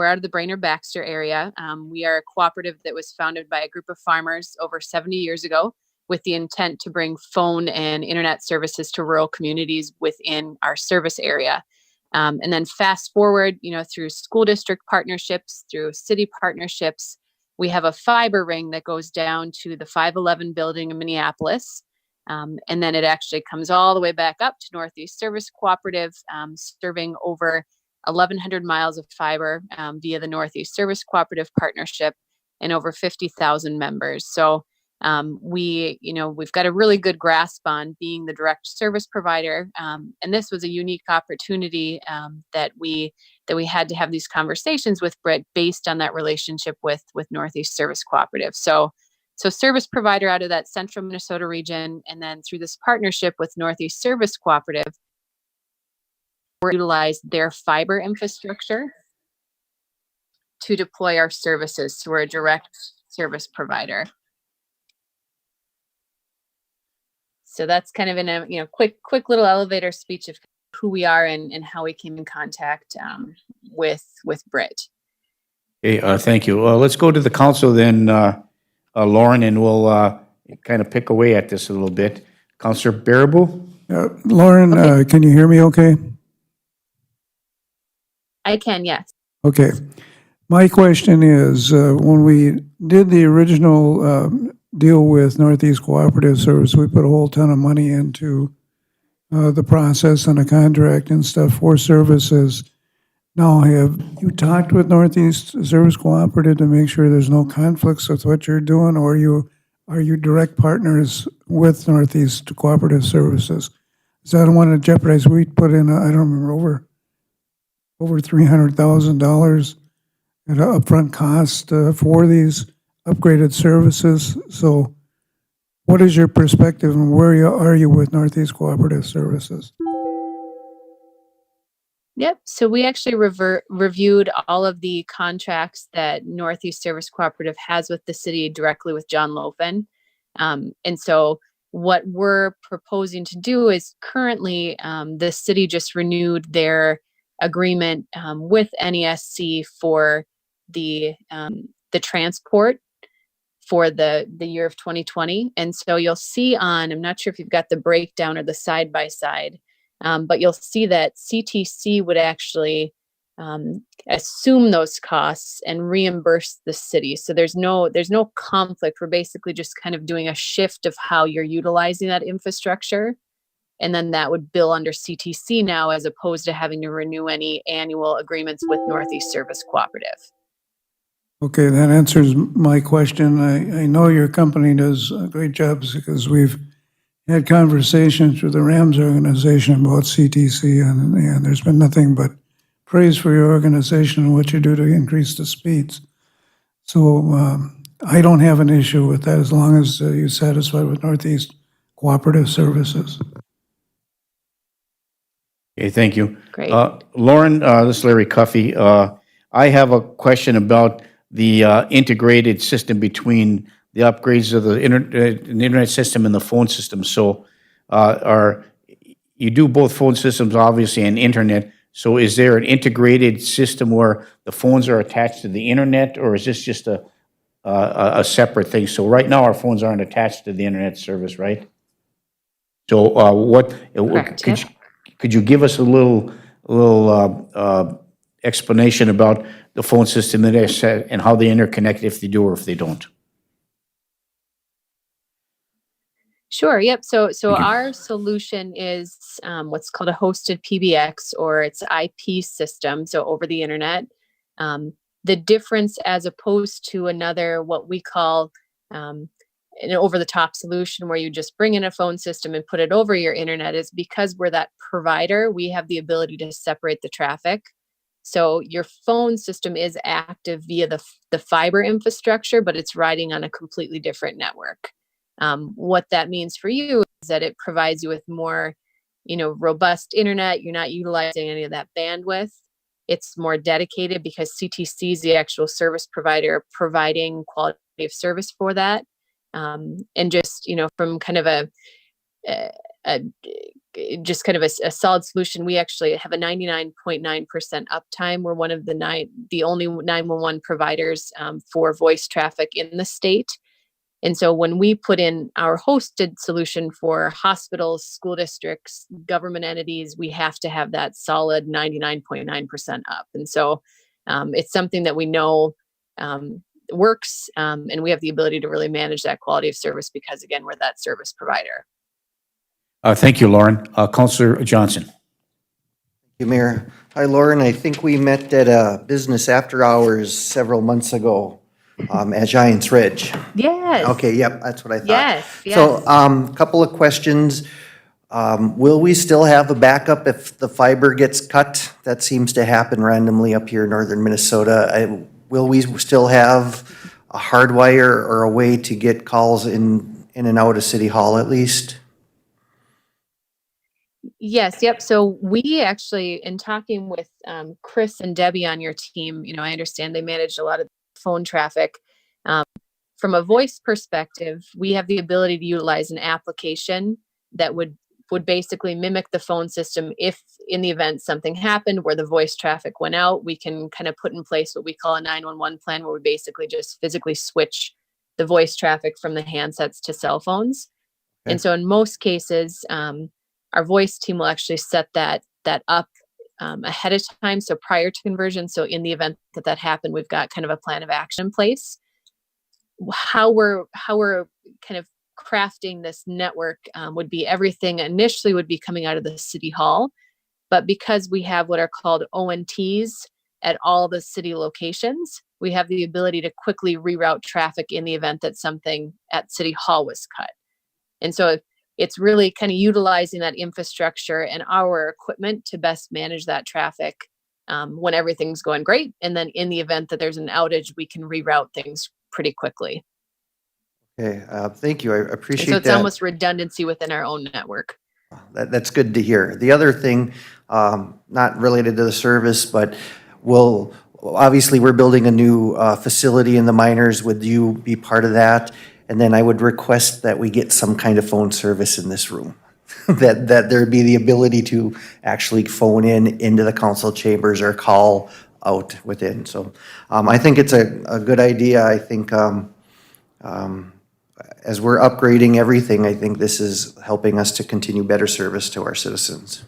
out of the Brainerd-Baxter area. We are a cooperative that was founded by a group of farmers over 70 years ago with the intent to bring phone and internet services to rural communities within our service area. And then fast forward, through school district partnerships, through city partnerships, we have a fiber ring that goes down to the 511 building in Minneapolis. And then it actually comes all the way back up to Northeast Service Cooperative, serving over 1,100 miles of fiber via the Northeast Service Cooperative Partnership and over 50,000 members. So we've got a really good grasp on being the direct service provider. And this was a unique opportunity that we had to have these conversations with Britt based on that relationship with Northeast Service Cooperative. So service provider out of that central Minnesota region, and then through this partnership with Northeast Service Cooperative, we utilize their fiber infrastructure to deploy our services. So we're a direct service provider. So that's kind of in a quick little elevator speech of who we are and how we came in contact with Britt. Okay, thank you. Let's go to the council then, Lauren, and we'll kind of pick away at this a little bit. Councilor Baraboo? Lauren, can you hear me okay? I can, yes. Okay. My question is, when we did the original deal with Northeast Cooperative Service, we put a whole ton of money into the process and a contract and stuff for services. Now, have you talked with Northeast Service Cooperative to make sure there's no conflicts with what you're doing, or are you direct partners with Northeast Cooperative Services? Because I don't want to jeopardize. We put in, I don't remember, over $300,000 at an upfront cost for these upgraded services. So what is your perspective, and where are you with Northeast Cooperative Services? Yep. So we actually reviewed all of the contracts that Northeast Service Cooperative has with the city directly with John Lofen. And so what we're proposing to do is currently the city just renewed their agreement with NESC for the transport for the year of 2020. And so you'll see I'm not sure if you've got the breakdown or the side by side, but you'll see that CTC would actually assume those costs and reimburse the city. So there's no conflict. We're basically just kind of doing a shift of how you're utilizing that infrastructure. And then that would bill under CTC now, as opposed to having to renew any annual agreements with Northeast Service Cooperative. Okay, that answers my question. I know your company does great jobs because we've had conversations with the RAMS organization about CTC, and there's been nothing but praise for your organization and what you do to increase the speeds. So I don't have an issue with that as long as you're satisfied with Northeast Cooperative Services. Okay, thank you. Great. Lauren, this is Larry Cuffey. I have a question about the integrated system between the upgrades of the internet system and the phone system. So you do both phone systems, obviously, and internet. So is there an integrated system where the phones are attached to the internet, or is this just a separate thing? So right now, our phones aren't attached to the internet service, right? So Correct, yep. Could you give us a little explanation about the phone system that is set and how they interconnect, if they do or if they don't? Sure. Yep. So our solution is what's called a hosted PBX, or it's IP system, so over the internet. The difference, as opposed to another what we call an over-the-top solution where you just bring in a phone system and put it over your internet, is because we're that provider, we have the ability to separate the traffic. So your phone system is active via the fiber infrastructure, but it's riding on a completely different network. What that means for you is that it provides you with more, robust internet. You're not utilizing any of that bandwidth. It's more dedicated because CTC is the actual service provider providing quality of service for that. And just, from kind of a solid solution, we actually have a 99.9% uptime. We're one of the only 911 providers for voice traffic in the state. And so when we put in our hosted solution for hospitals, school districts, government entities, we have to have that solid 99.9% up. And so it's something that we know works, and we have the ability to really manage that quality of service because, again, we're that service provider. Thank you, Lauren. Councillor Johnson. Thank you, Mayor. Hi, Lauren. I think we met at a business after hours several months ago at Giants Ridge. Yes. Okay, yep, that's what I thought. Yes. So, couple of questions. Will we still have a backup if the fiber gets cut? That seems to happen randomly up here in northern Minnesota. Will we still have a hardwire or a way to get calls in and out of City Hall at least? Yes. Yep. So we actually, in talking with Chris and Debbie on your team, I understand they managed a lot of phone traffic. From a voice perspective, we have the ability to utilize an application that would basically mimic the phone system. If in the event something happened where the voice traffic went out, we can kind of put in place what we call a 911 plan, where we basically just physically switch the voice traffic from the handsets to cell phones. Okay. And so in most cases, our voice team will actually set that up ahead of time, so prior to conversion. So in the event that happened, we've got kind of a plan of action in place. How we're kind of crafting this network would be everything initially would be coming out of the City Hall, but because we have what are called ONTs at all the city locations, we have the ability to quickly reroute traffic in the event that something at City Hall was cut. And so it's really kind of utilizing that infrastructure and our equipment to best manage that traffic when everything's going great. And then in the event that there's an outage, we can reroute things pretty quickly. Okay, thank you. I appreciate that. So it's almost redundancy within our own network. That's good to hear. The other thing, not related to the service, but obviously we're building a new facility in the miners. Would you be part of that? And then I would request that we get some kind of phone service in this room. that there'd be the ability to actually phone into the council chambers or call out within. So I think it's a good idea. I think as we're upgrading everything, I think this is helping us to continue better service to our citizens.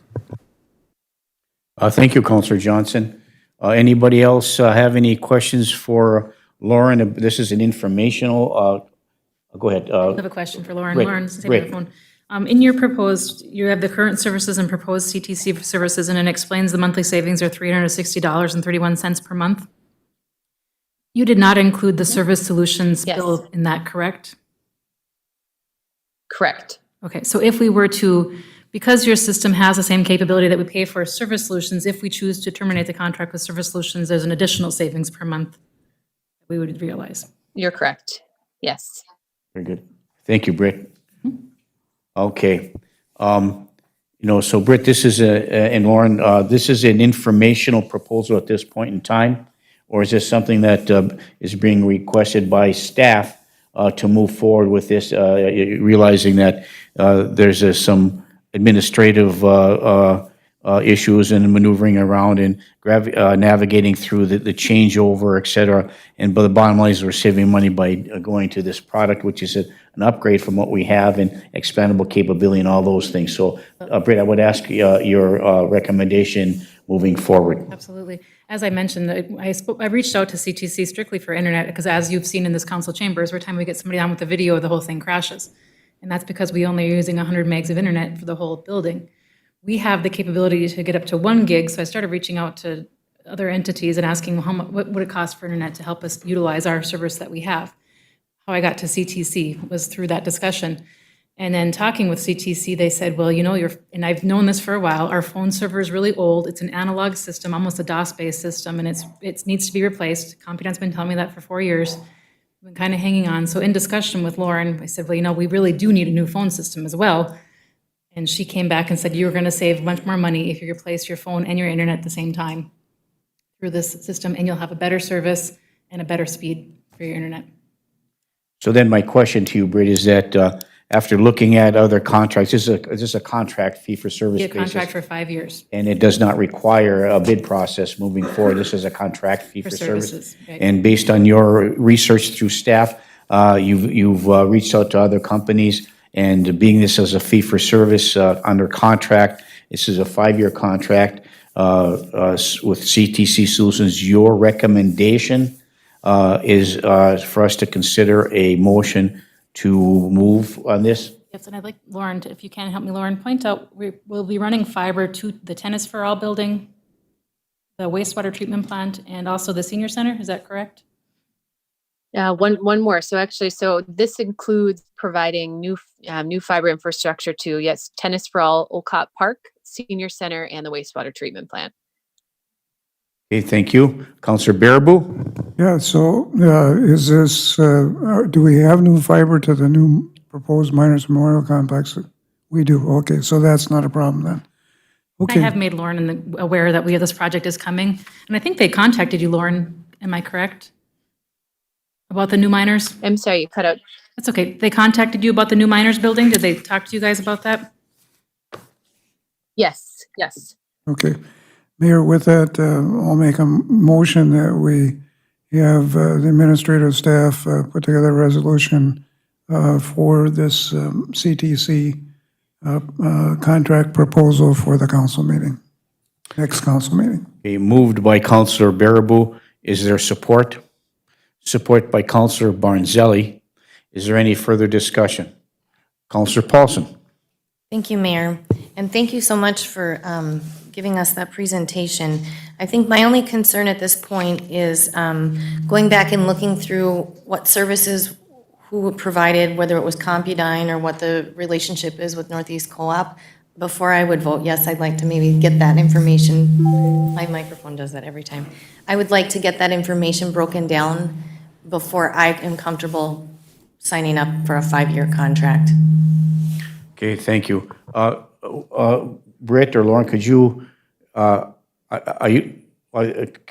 Thank you, Councillor Johnson. Anybody else have any questions for Lauren? This is an informational. Go ahead. I have a question for Lauren. Great, Lauren's taking great. the phone. In your proposed, you have the current services and proposed CTC services, and it explains the monthly savings are $360.31 per month. You did not include the service solutions Yes. bill in that, correct? Correct. Okay, so if we were to, because your system has the same capability that we pay for service solutions, if we choose to terminate the contract with service solutions, there's an additional savings per month that we would realize. You're correct. Yes. Very good. Thank you, Britt. Okay. So Britt, this is and Lauren, this is an informational proposal at this point in time, or is this something that is being requested by staff to move forward with this, realizing that there's some administrative issues and maneuvering around and navigating through the changeover, et cetera. But the bottom line is we're saving money by going to this product, which is an upgrade from what we have and expandable capability and all those things. So, Britt, I would ask your recommendation moving forward. Absolutely. As I mentioned, I reached out to CTC strictly for internet because, as you've seen in this council chamber, every time we get somebody on with a video, the whole thing crashes. and that's because we only are using 100 megs of internet for the whole building. We have the capability to get up to 1 gig, so I started reaching out to other entities and asking what would it cost for internet to help us utilize our service that we have. How I got to CTC was through that discussion. And then talking with CTC, they said, well, and I've known this for a while, our phone server is really old. It's an analog system, almost a DOS-based system, and it needs to be replaced. Computen's been telling me that for 4 years. I've been kind of hanging on. So in discussion with Lauren, I said, well, we really do need a new phone system as well. And she came back and said, you're going to save much more money if you replace your phone and your internet at the same time through this system, and you'll have a better service and a better speed for your internet. So then my question to you, Britt, is that after looking at other contracts, is this a contract fee-for-service Be a basis? contract for 5 years. And it does not require a bid process moving forward. This is a contract fee-for-service. services, right. And based on your research through staff, you've reached out to other companies, and being this as a fee-for-service under contract, this is a 5-year contract with CTC Solutions. Your recommendation is for us to consider a motion to move on this? Yes, and I'd like Lauren, if you can help me, Lauren, point out, we'll be running fiber to the Tennis for All building, the wastewater treatment plant, and also the senior center, is that correct? Yeah, one more. So this includes providing new fiber infrastructure to, yes, Tennis for All, Olcott Park, Senior Center, and the wastewater treatment plant. Okay, thank you. Councillor Baraboo? Yeah, so is this, do we have new fiber to the new proposed Miners Memorial Complex? We do, okay, so that's not a problem then. I Okay, have made Lauren aware that this project is coming, and I think they contacted you, Lauren, am I correct? About the new miners? I'm sorry, you cut out. That's okay. They contacted you about the new miners building? Did they talk to you guys about that? Yes. okay. Mayor, with that, I'll make a motion that we have the administrative staff put together a resolution for this CTC contract proposal for the council meeting, next council meeting. Okay, moved by Councillor Baraboo. Is there support? Support by Councillor Barnzelli. Is there any further discussion? Councillor Paulson? Thank you, Mayor, and thank you so much for giving us that presentation. I think my only concern at this point is going back and looking through what services, who provided, whether it was CompuDyne or what the relationship is with Northeast Co-op. Before I would vote yes, I'd like to maybe get that information. My microphone does that every time. I would like to get that information broken down before I am comfortable signing up for a 5-year contract. Okay, thank you. Britt or Lauren, could you,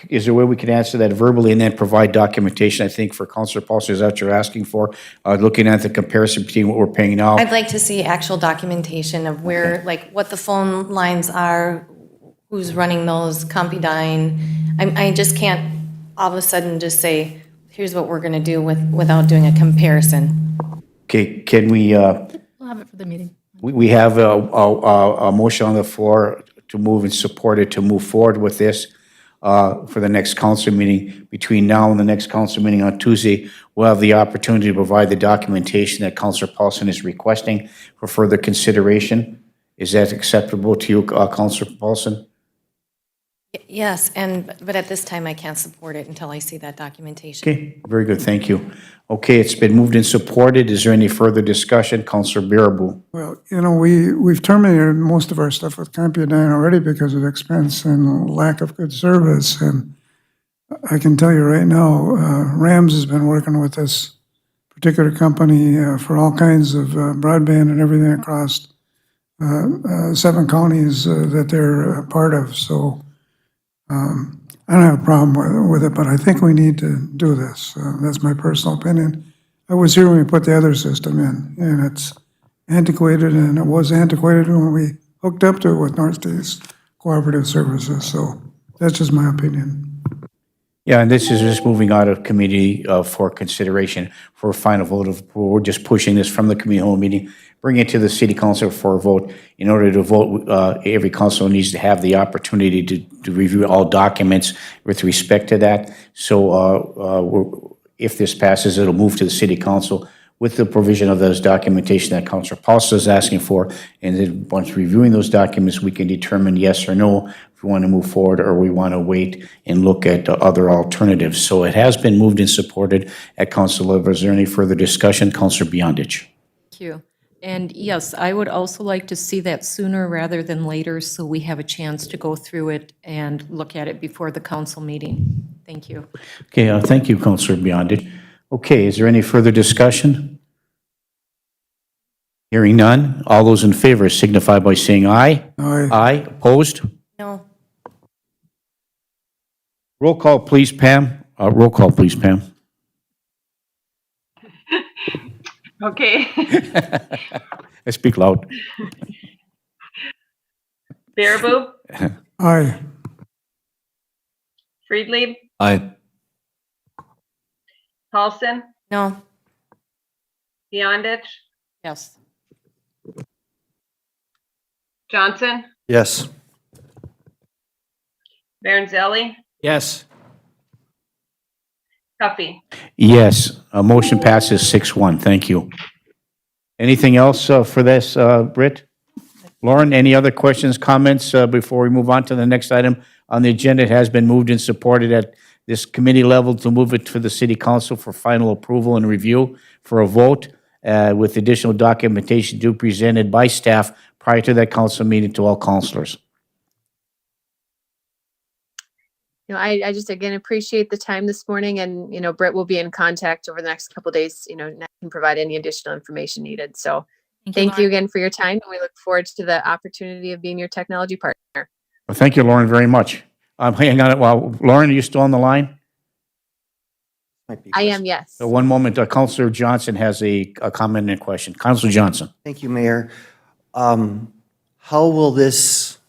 is there a way we can answer that verbally and then provide documentation? I think for Councillor Paulson, is that what you're asking for? Looking at the comparison between what we're paying now? I'd like to see actual documentation of where, like, what the phone lines are, who's running those, CompuDyne. I just can't all of a sudden just say, here's what we're gonna do without doing a comparison. Okay, can we, We'll have it for the meeting. we have a motion on the floor to move and support it, to move forward with this for the next council meeting. Between now and the next council meeting on Tuesday, we'll have the opportunity to provide the documentation that Councillor Paulson is requesting for further consideration. Is that acceptable to you, Councillor Paulson? Yes, but at this time, I can't support it until I see that documentation. Okay, very good, thank you. Okay, it's been moved and supported. Is there any further discussion? Councillor Baraboo? Well, we've terminated most of our stuff with CompuDyne already because of expense and lack of good service. And I can tell you right now, Rams has been working with this particular company for all kinds of broadband and everything across 7 counties that they're a part of. So I don't have a problem with it, but I think we need to do this. That's my personal opinion. I was here when we put the other system in, and it's antiquated, and it was antiquated when we hooked up to it with Northeast Cooperative Services. So that's just my opinion. Yeah, and this is just moving out of committee for consideration for a final vote. We're just pushing this from the committee whole meeting, bring it to the city council for a vote. In order to vote, every council needs to have the opportunity to review all documents with respect to that. So if this passes, it'll move to the city council. with the provision of those documentation that Councilor Paulson is asking for. And then once reviewing those documents, we can determine yes or no if we want to move forward or we want to wait and look at other alternatives. So it has been moved and supported at council level. Is there any further discussion? Councilor Beyondich. Thank you. And yes, I would also like to see that sooner rather than later, so we have a chance to go through it and look at it before the council meeting. Thank you. Okay, thank you, Councilor Beyondich. Okay, is there any further discussion? Hearing none. All those in favor signify by saying aye. Aye. Aye. Opposed? No. Roll call, please, Pam. Roll call, please, Pam. Okay. I speak loud. Baraboo, Aye. Friedlieb, Aye. Paulson, No. Beyondich, Yes. Johnson, Yes. Baranzelli, Yes. Cuffey. Yes, motion passes 6-1. Thank you. Anything else for this, Britt? Lauren, any other questions, comments before we move on to the next item on the agenda? It has been moved and supported at this committee level to move it to the city council for final approval and review for a vote with additional documentation due presented by staff prior to that council meeting to all councilors. I just again appreciate the time this morning, and Britt will be in contact over the next couple of days. And can provide any additional information needed. So thank you again for your time, and we look forward to the opportunity of being your technology partner. Well, thank you, Lauren, very much. Hang on, Lauren, are you still on the line? I am, yes. So one moment, Councilor Johnson has a comment and a question. Councilor Johnson. Thank you, Mayor. How will this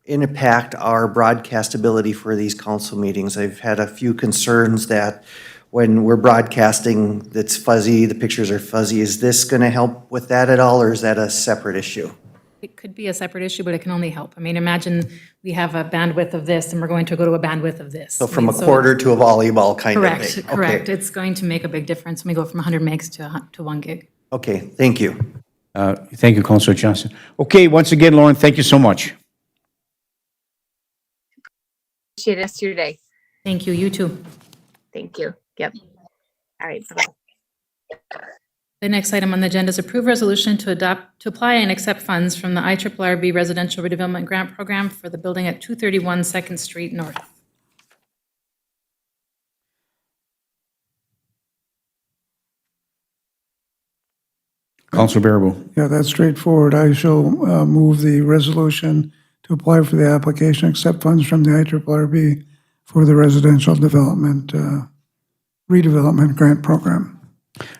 impact our broadcastability for these council meetings? I've had a few concerns that when we're broadcasting, that's fuzzy, the pictures are fuzzy. Is this going to help with that at all, or is that a separate issue? It could be a separate issue, but it can only help. I mean, imagine we have a bandwidth of this and we're going to go to a bandwidth of this. So from a quarter to a volleyball kind of Correct, thing? correct. Okay. It's going to make a big difference when we go from 100 megs to 1 gig. Okay, thank you. Thank you, Councilor Johnson. Okay, once again, Lauren, thank you so much. Appreciate it. Rest of your day. Thank you, you too. Thank you. Yep. All right. Bye-bye. The next item on the agenda is approve resolution to apply and accept funds from the IRRB Residential Redevelopment Grant Program for the building at 231 2nd Street North. Councilor Baraboo. Yeah, that's straightforward. I shall move the resolution to apply for the application, accept funds from the IRRB for the residential development, redevelopment grant program.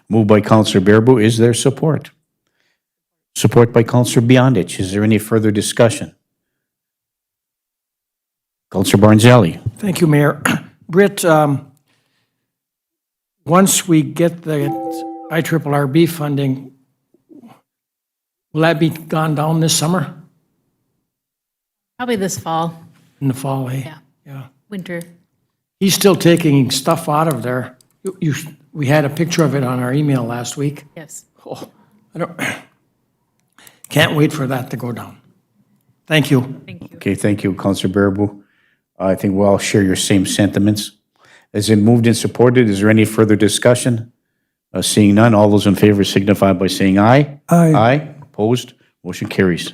Moved by Councilor Baraboo. Is there support? Support by Councilor Beyondich. Is there any further discussion? Councilor Barnzelli. Thank you, Mayor. Britt, once we get the IRRB funding, will that be gone down this summer? Probably this fall, In the fall, eh? Yeah. Yeah. winter. He's still taking stuff out of there. We had a picture of it on our email last week. Yes. Oh, can't wait for that to go down. Thank you. Thank you. Okay, thank you, Councilor Baraboo. I think we all share your same sentiments. Is it moved and supported? Is there any further discussion? Seeing none, all those in favor signify by saying aye. Aye. Aye. Opposed? Motion carries.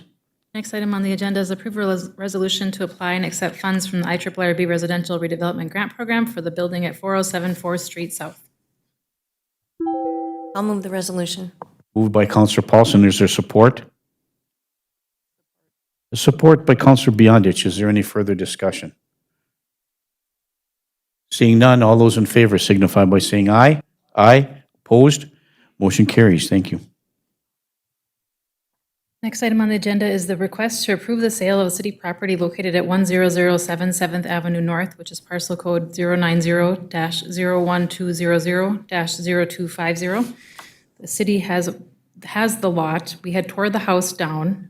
Next item on the agenda is approve a resolution to apply and accept funds from the IRRB Residential Redevelopment Grant Program for the building at 407 4th Street South. I'll move the resolution. Moved by Councilor Paulson. Is there support? Support by Councilor Beyondich. Is there any further discussion? Seeing none, all those in favor signify by saying aye. Aye. Opposed? Motion carries. Thank you. Next item on the agenda is the request to approve the sale of city property located at 1007 7th Avenue North, which is parcel code 090-01200-0250. The city has the lot. We had tore the house down.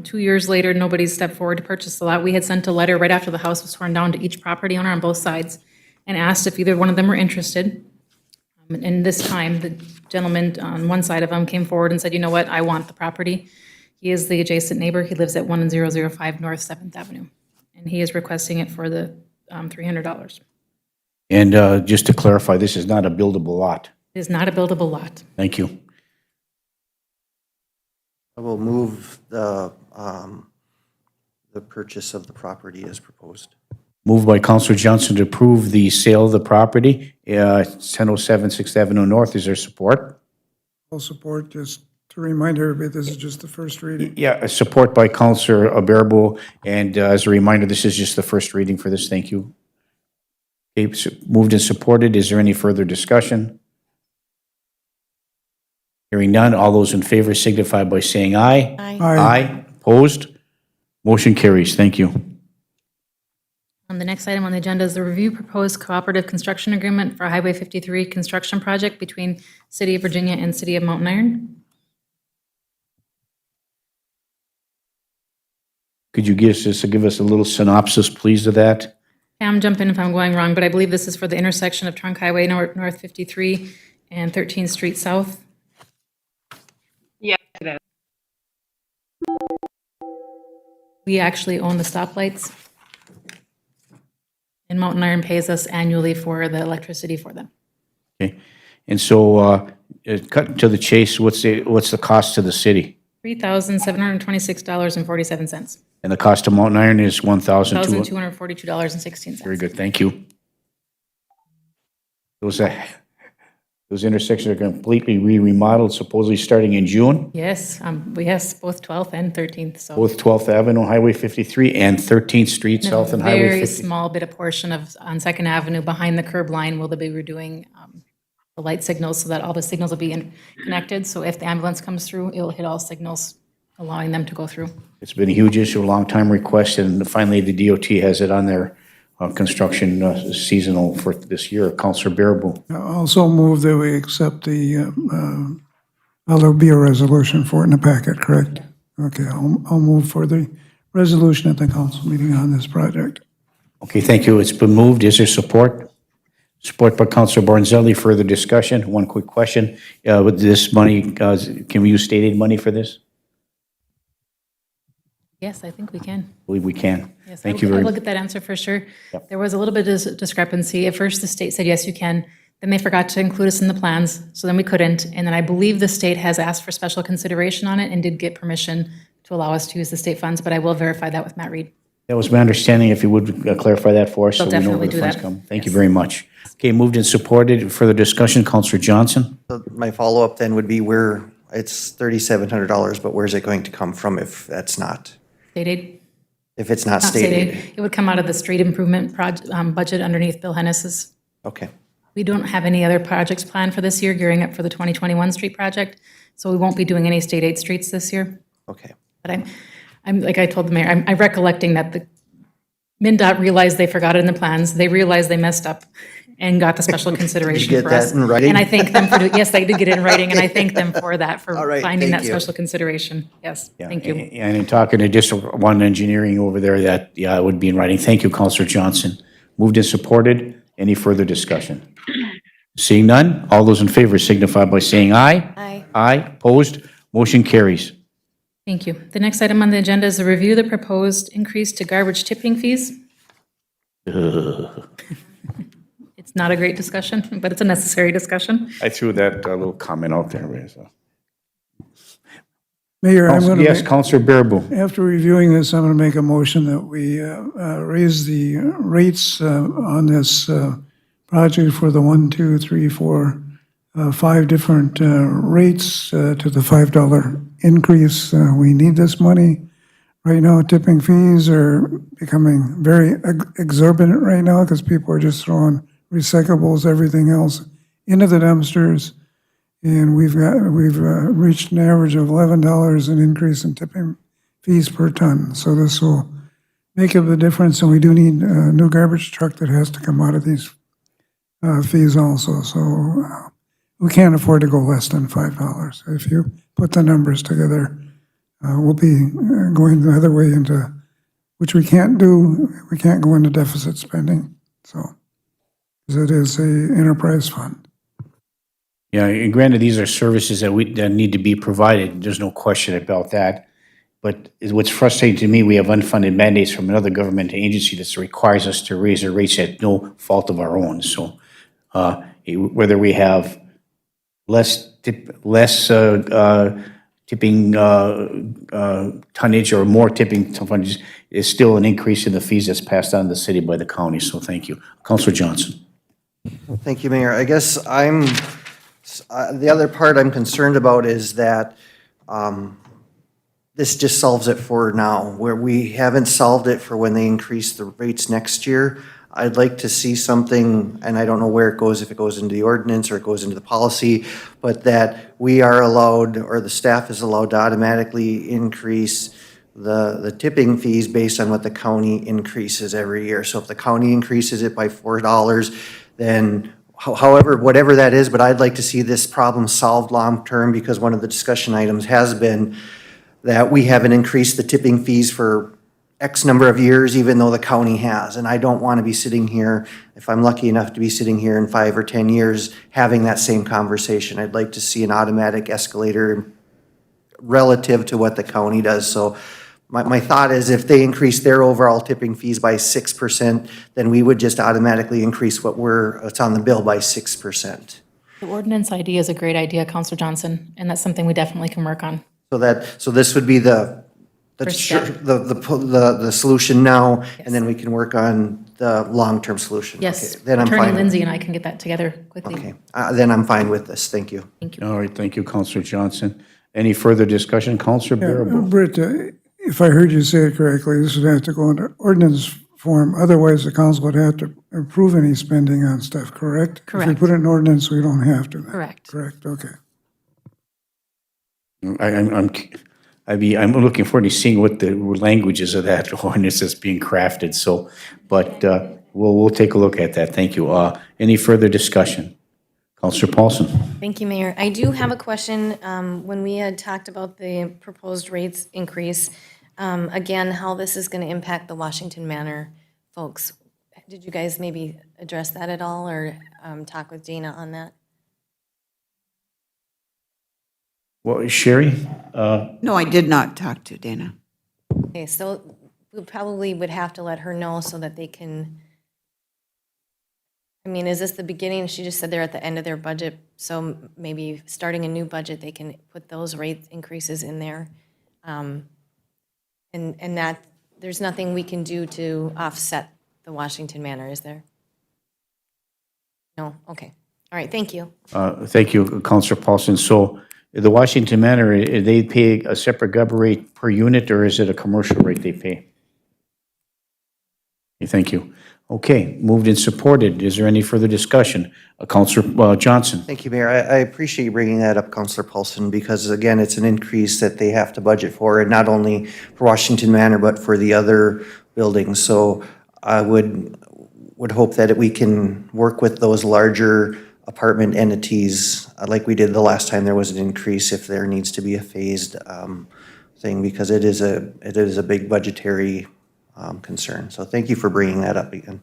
2 years later, nobody stepped forward to purchase the lot. We had sent a letter right after the house was torn down to each property owner on both sides and asked if either one of them were interested. And this time, the gentleman on one side of him came forward and said, you know what, I want the property. He is the adjacent neighbor. He lives at 1005 North 7th Avenue. And he is requesting it for the $300. And just to clarify, this is not a buildable lot. It is not a buildable lot. Thank you. I will move the purchase of the property as proposed. Moved by Counselor Johnson to approve the sale of the property, 1007 6th Avenue North. Is there support? I'll support, just to remind everybody, this is just the first reading. Yeah, support by Counselor Bearable. And as a reminder, this is just the first reading for this. Thank you. Okay, moved and supported. Is there any further discussion? Hearing none, all those in favor signify by saying aye. Aye. Aye. Opposed? Motion carries. Thank you. The next item on the agenda is the review proposed cooperative construction agreement for Highway 53 construction project between City of Virginia and City of Mountain Iron. Could you give us a little synopsis, please, of that? Pam, jump in if I'm going wrong, but I believe this is for the intersection of Trunk Highway North 53 and 13th Street South. Yes, it is. We actually own the stoplights. And Mountain Iron pays us annually for the electricity for them. Okay. And so, cut to the chase, what's the cost to the city? $3,726.47. And the cost of Mountain Iron is $1,200. $1,242.16. Very good, thank you. Those intersections are completely remodeled, supposedly starting in June, Yes, yes, both 12th and 13th, so. both 12th Avenue, Highway 53, and 13th Street South and Highway Very 50. small bit of portion of, on Second Avenue, behind the curb line, will they be redoing the light signals so that all the signals will be connected. So if the ambulance comes through, it'll hit all signals, allowing them to go through. It's been a huge issue, a long time request, and finally the DOT has it on their construction seasonal for this year. Counselor Bearable. I also move that we accept the, there'll be a resolution for it in the packet, correct? Okay, I'll move for the resolution at the council meeting on this project. Okay, thank you. It's been moved. Is there support? Support by Counselor Bornzelli. Further discussion? One quick question. With this money, can we use state aid money for this? Yes, I think we can. I believe we can. Yes, Thank you I very will much. get that answer for sure. There was a little bit of discrepancy. At first, the state said, yes, you can. Then they forgot to include us in the plans, so then we couldn't. And then I believe the state has asked for special consideration on it and did get permission to allow us to use the state funds, but I will verify that with Matt Reed. That was my understanding. If you would clarify that for us, so They'll we know where definitely the do funds that. come. Thank you very much. Okay, moved and supported. Further discussion, Counselor Johnson? So my follow-up then would be it's $3,700, but where's it going to come from if that's not, State aid, if it's not not state stated? aid. It would come out of the street improvement budget underneath Bill Hennis's. Okay, We don't have any other projects planned for this year, gearing up for the 2021 street project, so we won't be doing any state aid streets this year. okay. But I'm like I told the mayor, I'm recollecting that the MnDOT realized they forgot it in the plans, they realized they messed up and got the special consideration get for that us. in writing? And I thank them for, yes, I did get it in writing, and I thank them for that, for All right, finding thank that you. special consideration. Yes, Yeah, thank you. And in talking to District 1 Engineering over there, that, yeah, it would be in writing. Thank you, Counselor Johnson. Moved and supported. Any further discussion? Seeing none, all those in favor signify by saying aye. Aye. Aye. Opposed? Motion carries. Thank you. The next item on the agenda is a review of the proposed increase to garbage tipping fees. It's not a great discussion, but it's a necessary discussion. I threw that little comment out there. So. Mayor, I'm going to. Yes, Counselor Bearable. After reviewing this, I'm going to make a motion that we raise the rates on this project for the 5 different rates to the $5 increase. We need this money. Right now, tipping fees are becoming very exorbitant right now because people are just throwing recyclables, everything else into the dumpsters. And we've reached an average of $11 in increase in tipping fees per ton. So this will make up the difference, and we do need a new garbage truck that has to come out of these fees also. So we can't afford to go less than $5. If you put the numbers together, we'll be going the other way into, which we can't do. We can't go into deficit spending. So, because it is a enterprise fund. Yeah, and granted, these are services that need to be provided. There's no question about that. But what's frustrating to me, we have unfunded mandates from another government agency that requires us to raise our rates at no fault of our own. So whether we have less tipping tonnage or more tipping tonnage is still an increase in the fees that's passed on to the city by the county. So thank you. Councilor Johnson. Thank you, Mayor. I guess the other part I'm concerned about is that this just solves it for now, where we haven't solved it for when they increase the rates next year. I'd like to see something, and I don't know where it goes, if it goes into the ordinance or it goes into the policy, but that we are allowed, or the staff is allowed to automatically increase the tipping fees based on what the county increases every year. So if the county increases it by $4, then however, whatever that is, but I'd like to see this problem solved long-term, because one of the discussion items has been that we haven't increased the tipping fees for X number of years, even though the county has. And I don't want to be sitting here, if I'm lucky enough to be sitting here in 5 or 10 years, having that same conversation. I'd like to see an automatic escalator relative to what the county does. So my thought is, if they increase their overall tipping fees by 6%, then we would just automatically increase what's on the bill by 6%. The ordinance idea is a great idea, Counselor Johnson, and that's something we definitely can work on. So this would be the First step. solution now, and then we can work on the long-term solution. Yes, Okay, then I'm Attorney fine. Lindsay and I can get that together quickly. Okay, then I'm fine with this. Thank you. All right, thank you, Councilor Johnson. Any further discussion? Councilor Bearable. Britt, if I heard you say it correctly, this would have to go into ordinance form. Otherwise, the council would have to approve any spending on stuff, correct? If Correct. we put it in ordinance, we don't have to. Correct. Correct, okay. I'm looking forward to seeing what the languages of that ordinance that's being crafted, so, but we'll take a look at that. Thank you. Any further discussion? Councilor Paulson. Thank you, Mayor. I do have a question. When we had talked about the proposed rates increase, again, how this is going to impact the Washington Manor folks. Did you guys maybe address that at all, or talk with Dana on that? Well, Sherry? No, I did not talk to Dana. Okay, so we probably would have to let her know so that they can, I mean, is this the beginning? She just said they're at the end of their budget, so maybe starting a new budget, they can put those rate increases in there. And that, there's nothing we can do to offset the Washington Manor, is there? No? Okay. All right, thank you. Thank you, Councilor Paulson. So the Washington Manor, they pay a separate government rate per unit, or is it a commercial rate they pay? Okay, thank you. Okay, moved and supported. Is there any further discussion? Councilor Johnson. Thank you, Mayor. I appreciate you bringing that up, Councilor Paulson, because again, it's an increase that they have to budget for, and not only for Washington Manor, but for the other buildings. So I would hope that we can work with those larger apartment entities, like we did the last time there was an increase, if there needs to be a phased thing, because it is a big budgetary concern. So thank you for bringing that up again.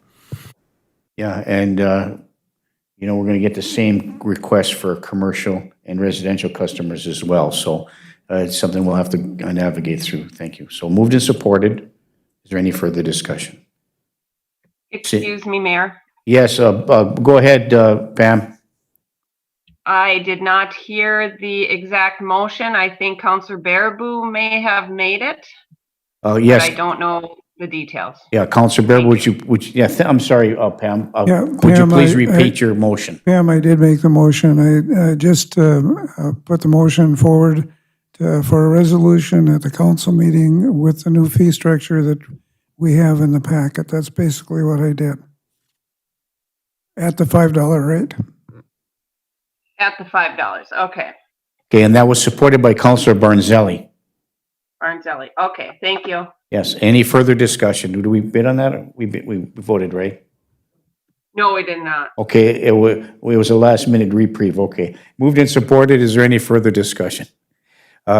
Yeah, and, we're going to get the same request for commercial and residential customers as well. So it's something we'll have to navigate through. Thank you. So moved and supported. Is there any further discussion? Excuse me, Mayor. Yes, go ahead, Pam. I did not hear the exact motion. I think Councilor Baraboo may have made it, but Yes, I don't know the details. yeah, Councilor Bear, I'm sorry, Pam. Yeah, Would you Pam, please I- repeat your motion? Pam, I did make the motion. I just put the motion forward for a resolution at the council meeting with the new fee structure that we have in the packet. That's basically what I did. At the $5 rate. At the $5, okay. Okay, and that was supported by Councilor Barnzelli. Barnzelli, okay, thank you. Yes, any further discussion? Do we bid on that? We voted, right? No, we did not. Okay, it was a last minute reprieve, okay. Moved and supported, is there any further discussion?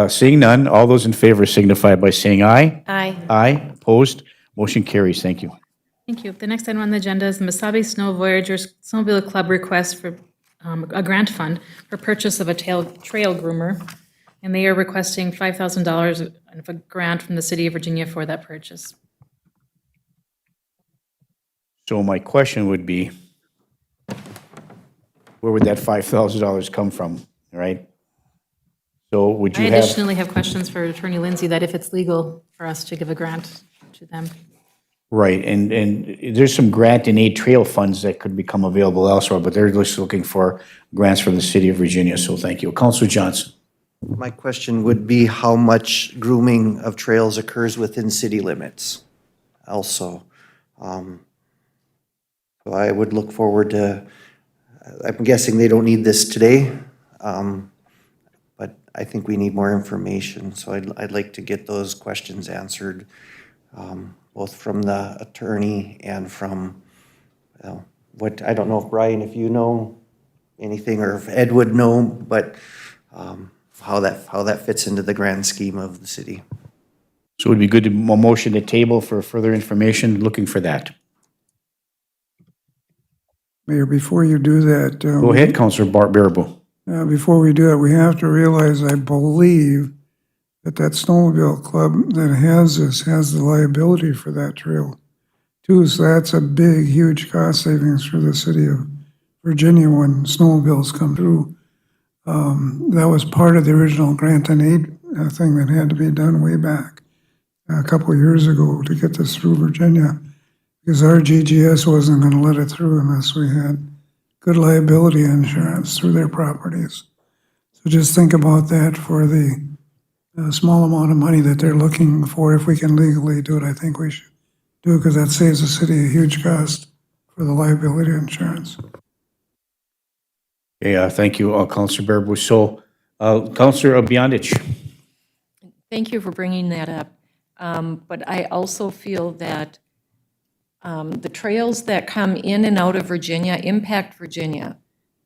Seeing none, all those in favor signify by saying aye. Aye. Aye, opposed, motion carries, thank you. Thank you. The next item on the agenda is the Mesabi Snow Voyagers Snowmobile Club request for a grant fund for purchase of a trail groomer, and they are requesting $5,000 of a grant from the city of Virginia for that purchase. So my question would be, where would that $5,000 come from, right? So would I you have, additionally have questions for Attorney Lindsay, that if it's legal for us to give a grant to them. right, and there's some grant and aid trail funds that could become available elsewhere, but they're just looking for grants from the city of Virginia, so thank you. Councilor Johnson. My question would be how much grooming of trails occurs within city limits also. So I would look forward to, I'm guessing they don't need this today, but I think we need more information. So I'd like to get those questions answered, both from the attorney and from, what, I don't know if Brian, if you know anything, or if Ed would know, but how that fits into the grand scheme of the city. So it would be good to motion to table for further information, looking for that. Mayor, before you do that. Go ahead, Councilor Baraboo. Before we do that, we have to realize, I believe, that snowmobile club that has this has the liability for that trail too. So that's a big, huge cost savings for the city of Virginia when snowmobiles come through. That was part of the original grant and aid thing that had to be done way back a couple of years ago to get this through Virginia, because our GGS wasn't going to let it through unless we had good liability insurance through their properties. So just think about that for the small amount of money that they're looking for. If we can legally do it, I think we should do it, because that saves the city a huge cost for the liability insurance. Yeah, thank you, Councilor Baraboo. So, Councilor Beyondich. Thank you for bringing that up. But I also feel that the trails that come in and out of Virginia impact Virginia.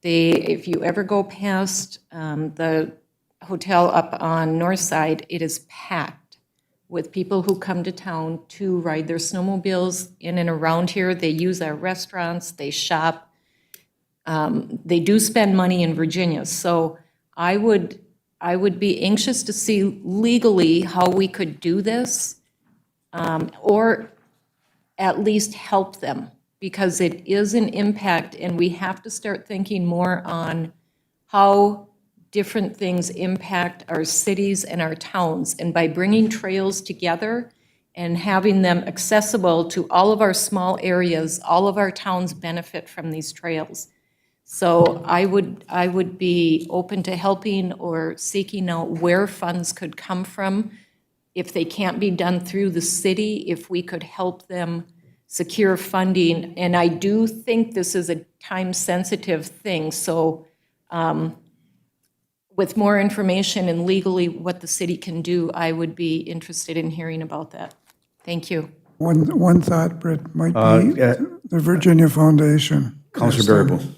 If you ever go past the hotel up on North Side, it is packed with people who come to town to ride their snowmobiles in and around here. They use our restaurants, they shop. They do spend money in Virginia. So I would be anxious to see legally how we could do this, or at least help them, because it is an impact, and we have to start thinking more on how different things impact our cities and our towns. And by bringing trails together and having them accessible to all of our small areas, all of our towns benefit from these trails. So I would be open to helping or seeking out where funds could come from. If they can't be done through the city, if we could help them secure funding. And I do think this is a time-sensitive thing. So with more information and legally what the city can do, I would be interested in hearing about that. Thank you. One thought, Britt, might be the Virginia Foundation. Councilor Baraboo.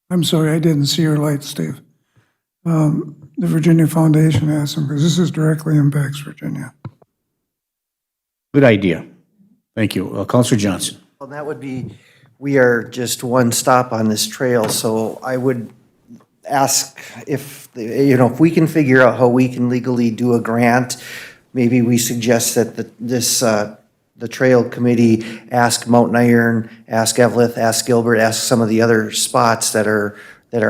I'm sorry, I didn't see your light, Steve. The Virginia Foundation asked them, because this directly impacts Virginia. Good idea. Thank you. Councilor Johnson. Well, that would be, we are just one stop on this trail, so I would ask if, if we can figure out how we can legally do a grant, maybe we suggest that the trail committee ask Mountain Iron, ask Evelyn, ask Gilbert, ask some of the other spots that are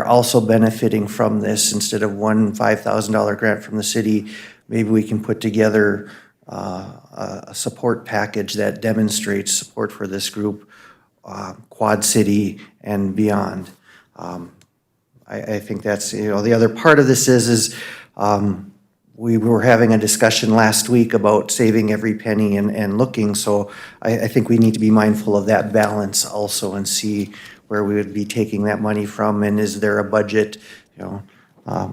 also benefiting from this. Instead of one $5,000 grant from the city, maybe we can put together a support package that demonstrates support for this group, Quad City and beyond. I think that's, the other part of this is we were having a discussion last week about saving every penny and looking, so I think we need to be mindful of that balance also and see where we would be taking that money from, and is there a budget?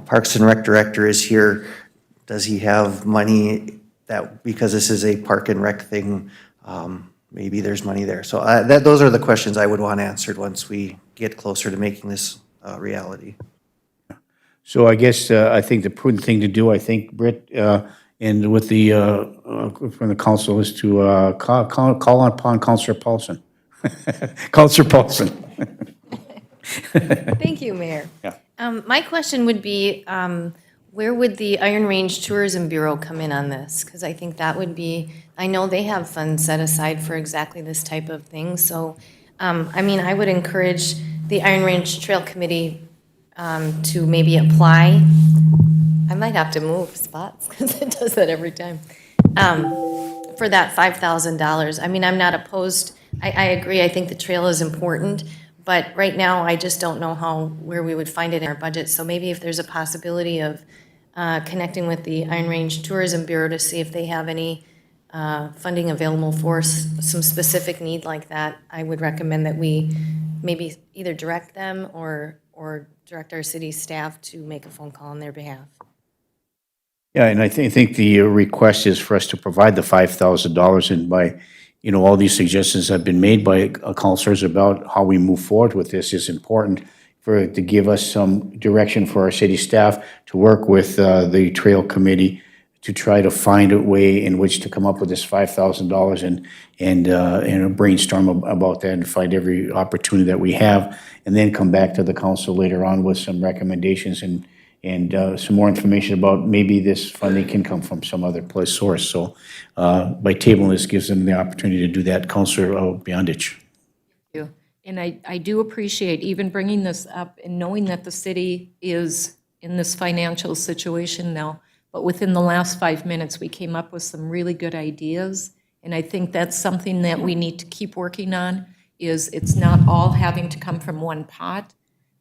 Parks and Rec Director is here. Does he have money that, because this is a park and rec thing, maybe there's money there. So those are the questions I would want answered once we get closer to making this reality. So I guess I think the prudent thing to do, I think, Britt, and with the from the council, is to call upon Councilor Paulson. Councilor Paulson. Thank you, Mayor. Yeah. My question would be, where would the Iron Range Tourism Bureau come in on this? Because I think that would be, I know they have funds set aside for exactly this type of thing. So, I mean, I would encourage the Iron Range Trail Committee to maybe apply. I might have to move spots because it does that every time. For that $5,000. I mean, I'm not opposed. I agree. I think the trail is important. But right now, I just don't know where we would find it in our budget. So maybe if there's a possibility of connecting with the Iron Range Tourism Bureau to see if they have any funding available for some specific need like that, I would recommend that we maybe either direct them or direct our city staff to make a phone call on their behalf. Yeah, and I think the request is for us to provide the $5,000, and by, all these suggestions have been made by councilors about how we move forward with this is important to give us some direction for our city staff to work with the trail committee to try to find a way in which to come up with this $5,000 and brainstorm about that and find every opportunity that we have, and then come back to the council later on with some recommendations and some more information about maybe this funding can come from some other source. So by tabling this gives them the opportunity to do that. Councilor Beyondich. you. And I do appreciate even bringing this up and knowing that the city is in this financial situation now. But within the last 5 minutes, we came up with some really good ideas. And I think that's something that we need to keep working on, is it's not all having to come from one pot,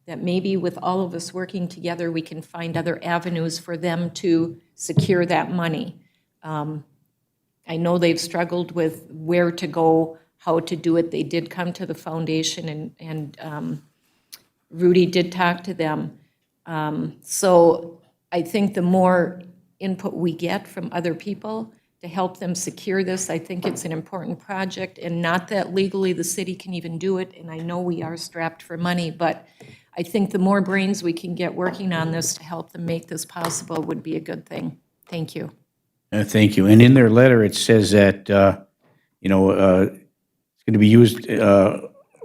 that maybe with all of us working together, we can find other avenues for them to secure that money. I know they've struggled with where to go, how to do it. They did come to the foundation, and Rudy did talk to them. So I think the more input we get from other people to help them secure this, I think it's an important project, and not that legally the city can even do it, and I know we are strapped for money, but I think the more brains we can get working on this to help them make this possible would be a good thing. Thank you. Thank you. And in their letter, it says that, it's going to be used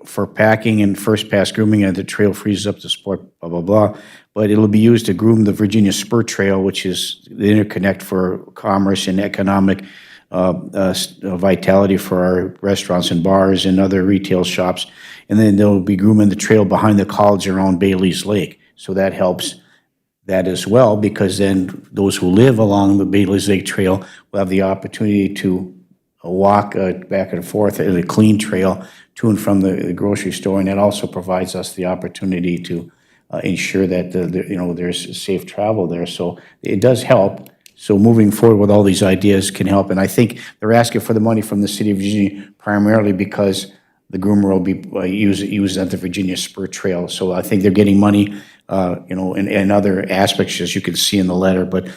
for packing and first pass grooming, and the trail frees up to support blah, blah, blah. But it'll be used to groom the Virginia Spur Trail, which is the interconnect for commerce and economic vitality for our restaurants and bars and other retail shops. And then they'll be grooming the trail behind the college around Bailey's Lake. So that helps that as well, because then those who live along the Bailey's Lake Trail will have the opportunity to walk back and forth at a clean trail to and from the grocery store. And that also provides us the opportunity to ensure that there's safe travel there. So it does help. So moving forward with all these ideas can help. And I think they're asking for the money from the city of Virginia primarily because the groomer will be used at the Virginia Spur Trail. So I think they're getting money, in other aspects, as you can see in the letter. But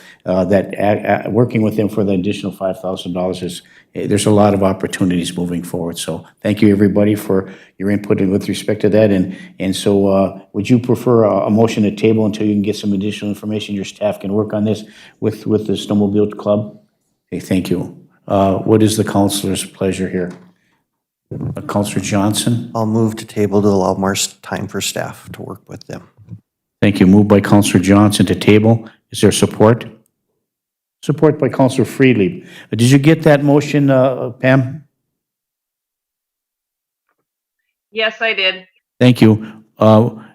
working with them for the additional $5,000 there's a lot of opportunities moving forward. So thank you, everybody, for your input with respect to that. And so would you prefer a motion to table until you can get some additional information? Your staff can work on this with the Snowmobile Club? Okay, thank you. What is the councilor's pleasure here? Councilor Johnson? I'll move to table to allow more time for staff to work with them. Thank you. Moved by Councilor Johnson to table. Is there support? Support by Councilor Freely. Did you get that motion, Pam? Yes, I did. Thank you.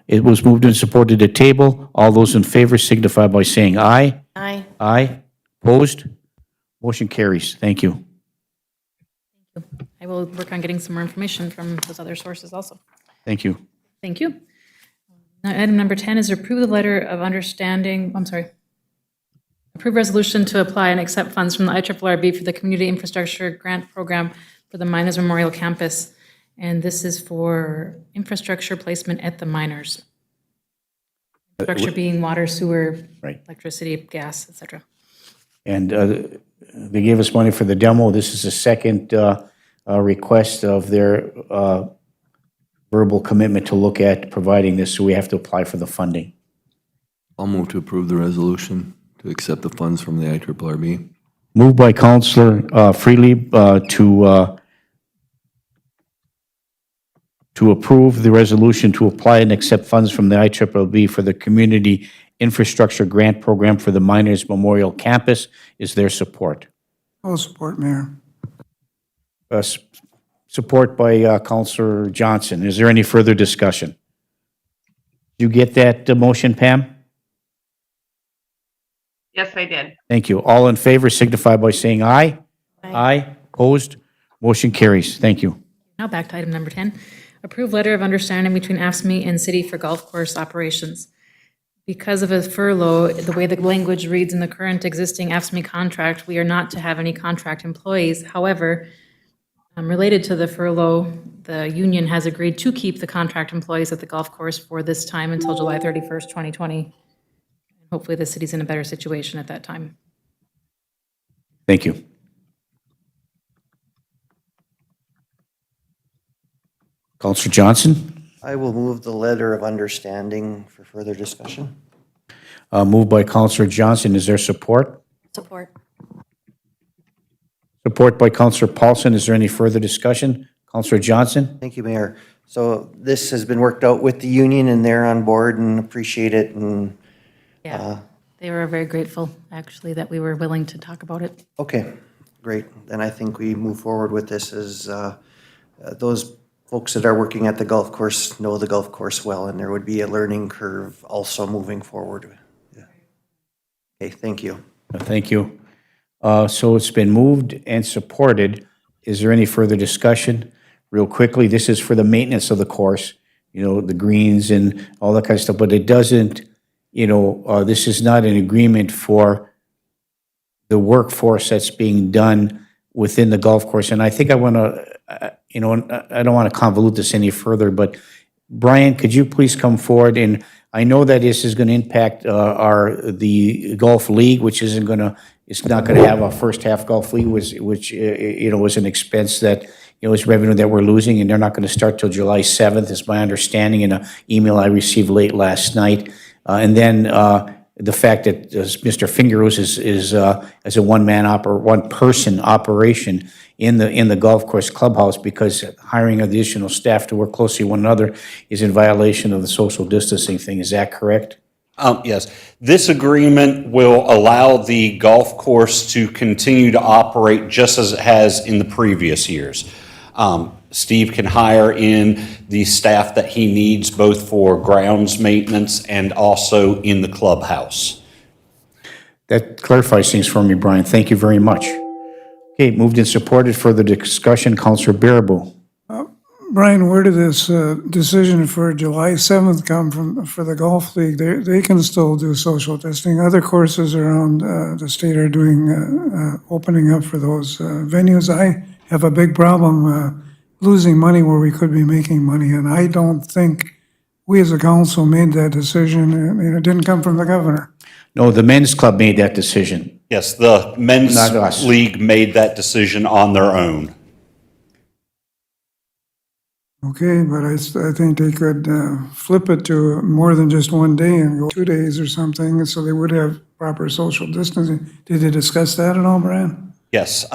It was moved and supported to table. All those in favor signify by saying aye. Aye. Aye. Opposed? Motion carries. Thank you. I will work on getting some more information from those other sources also. Thank you. Thank you. Now, item number 10 is approve the letter of understanding, approve resolution to apply and accept funds from the IRRB for the Community Infrastructure Grant Program for the Miners Memorial Campus. And this is for infrastructure placement at the miners. Infrastructure being water, sewer, Right. electricity, gas, et cetera. And they gave us money for the demo. This is the second request of their verbal commitment to look at providing this, so we have to apply for the funding. I'll move to approve the resolution to accept the funds from the IRRB. Moved by Councilor Freely to to approve the resolution to apply and accept funds from the IRRB for the Community Infrastructure Grant Program for the Miners Memorial Campus. Is there support? I'll support, Mayor. Support by Counselor Johnson. Is there any further discussion? Did you get that motion, Pam? Yes, I did. Thank you. All in favor signify by saying aye. Aye. Opposed? Motion carries. Thank you. Now back to item number 10. Approve letter of understanding between AFSCME and city for golf course operations. Because of a furlough, the way the language reads in the current existing AFSCME contract, we are not to have any contract employees. However, related to the furlough, the union has agreed to keep the contract employees at the golf course for this time until July 31st, 2020. Hopefully the city's in a better situation at that time. Thank you. Counselor Johnson? I will move the letter of understanding for further discussion. Moved by Counselor Johnson. Is there support? Support. Support by Counselor Paulson. Is there any further discussion? Counselor Johnson? Thank you, Mayor. So this has been worked out with the union, and they're on board and appreciate it, and Yeah, they were very grateful, actually, that we were willing to talk about it. okay, great. Then I think we move forward with this as those folks that are working at the golf course know the golf course well, and there would be a learning curve also moving forward. Yeah. Okay, thank you. Thank you. So it's been moved and supported. Is there any further discussion? Real quickly, this is for the maintenance of the course, you know, the greens and all that kind of stuff, but it doesn't, you know, this is not an agreement for the workforce that's being done within the golf course. And I think I want to, you know, I don't want to convolute this any further, but Brian, could you please come forward? And I know that this is going to impact the golf league, which isn't going to, it's not going to have a first half golf league, which you know, was an expense that, you know, is revenue that we're losing, and they're not going to start till July 7th, is my understanding in an email I received late last night. And then the fact that Mr. Fingeroos is as a one-person operation in the golf course clubhouse, because hiring additional staff to work closely with one another is in violation of the social distancing thing. Is that correct? Yes. This agreement will allow the golf course to continue to operate just as it has in the previous years. Steve can hire in the staff that he needs, both for grounds maintenance and also in the clubhouse. That clarifies things for me, Brian. Thank you very much. Okay, moved and supported. Further discussion, Councillor Baraboo. Brian, where did this decision for July 7th come from for the golf league? They can still do social distancing. Other courses around the state are doing opening up for those venues. I have a big problem losing money where we could be making money, and I don't think we as a council made that decision. I mean, it didn't come from the governor. No, the men's club made that decision. Yes, the men's Not us. league made that decision on their own. Okay, but I think they could flip it to more than just one day and go 2 days or something, so they would have proper social distancing. Did they discuss that at all, Brian? Yes.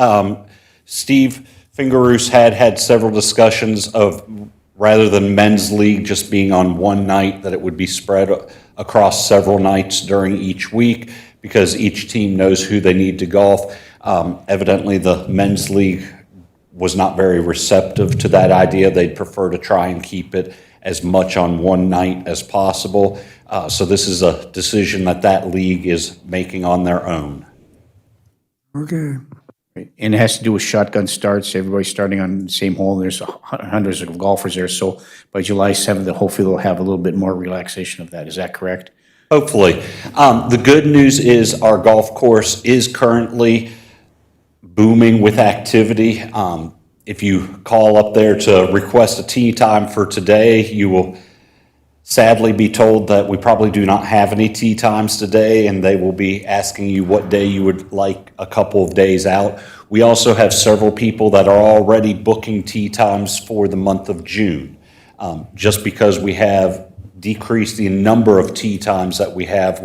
Steve Fingeroos had several discussions of, rather than men's league just being on one night, that it would be spread across several nights during each week, because each team knows who they need to golf. Evidently, the men's league was not very receptive to that idea. They'd prefer to try and keep it as much on one night as possible. So this is a decision that league is making on their own. Okay. And it has to do with shotgun starts, everybody starting on the same hole. There's hundreds of golfers there. So by July 7th, hopefully they'll have a little bit more relaxation of that. Is that correct? Hopefully. The good news is our golf course is currently booming with activity. If you call up there to request a tee time for today, you will sadly be told that we probably do not have any tee times today, and they will be asking you what day you would like a couple of days out. We also have several people that are already booking tee times for the month of June. Just because we have decreased the number of tee times that we have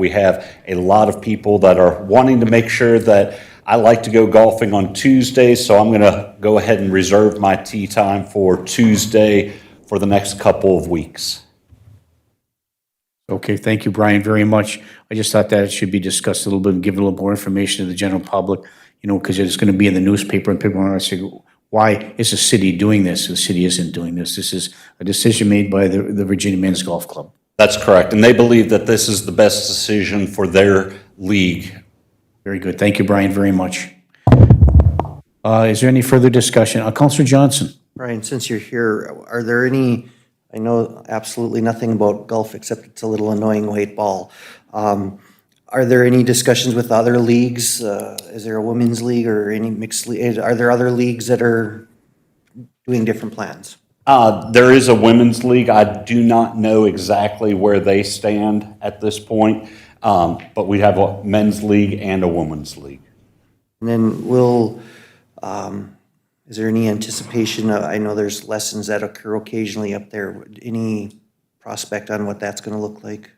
a lot of people that are wanting to make sure that I like to go golfing on Tuesdays, so I'm going to go ahead and reserve my tee time for Tuesday for the next couple of weeks. Okay, thank you, Brian, very much. I just thought that it should be discussed a little bit and given a little more information to the general public, you know, because it's going to be in the newspaper and people are going to say, why is the city doing this? The city isn't doing this. This is a decision made by the Virginia Men's Golf Club. That's correct, and they believe that this is the best decision for their league. Very good. Thank you, Brian, very much. Is there any further discussion? Councilor Johnson? Brian, since you're here, are there any, I know absolutely nothing about golf except it's a little annoying white ball. Are there any discussions with other leagues? Is there a women's league or any mixed league? Are there other leagues that are doing different plans? There is a women's league. I do not know exactly where they stand at this point, but we have a men's league and a women's league. And then is there any anticipation? I know there's lessons that occur occasionally up there. Any prospect on what that's going to look like?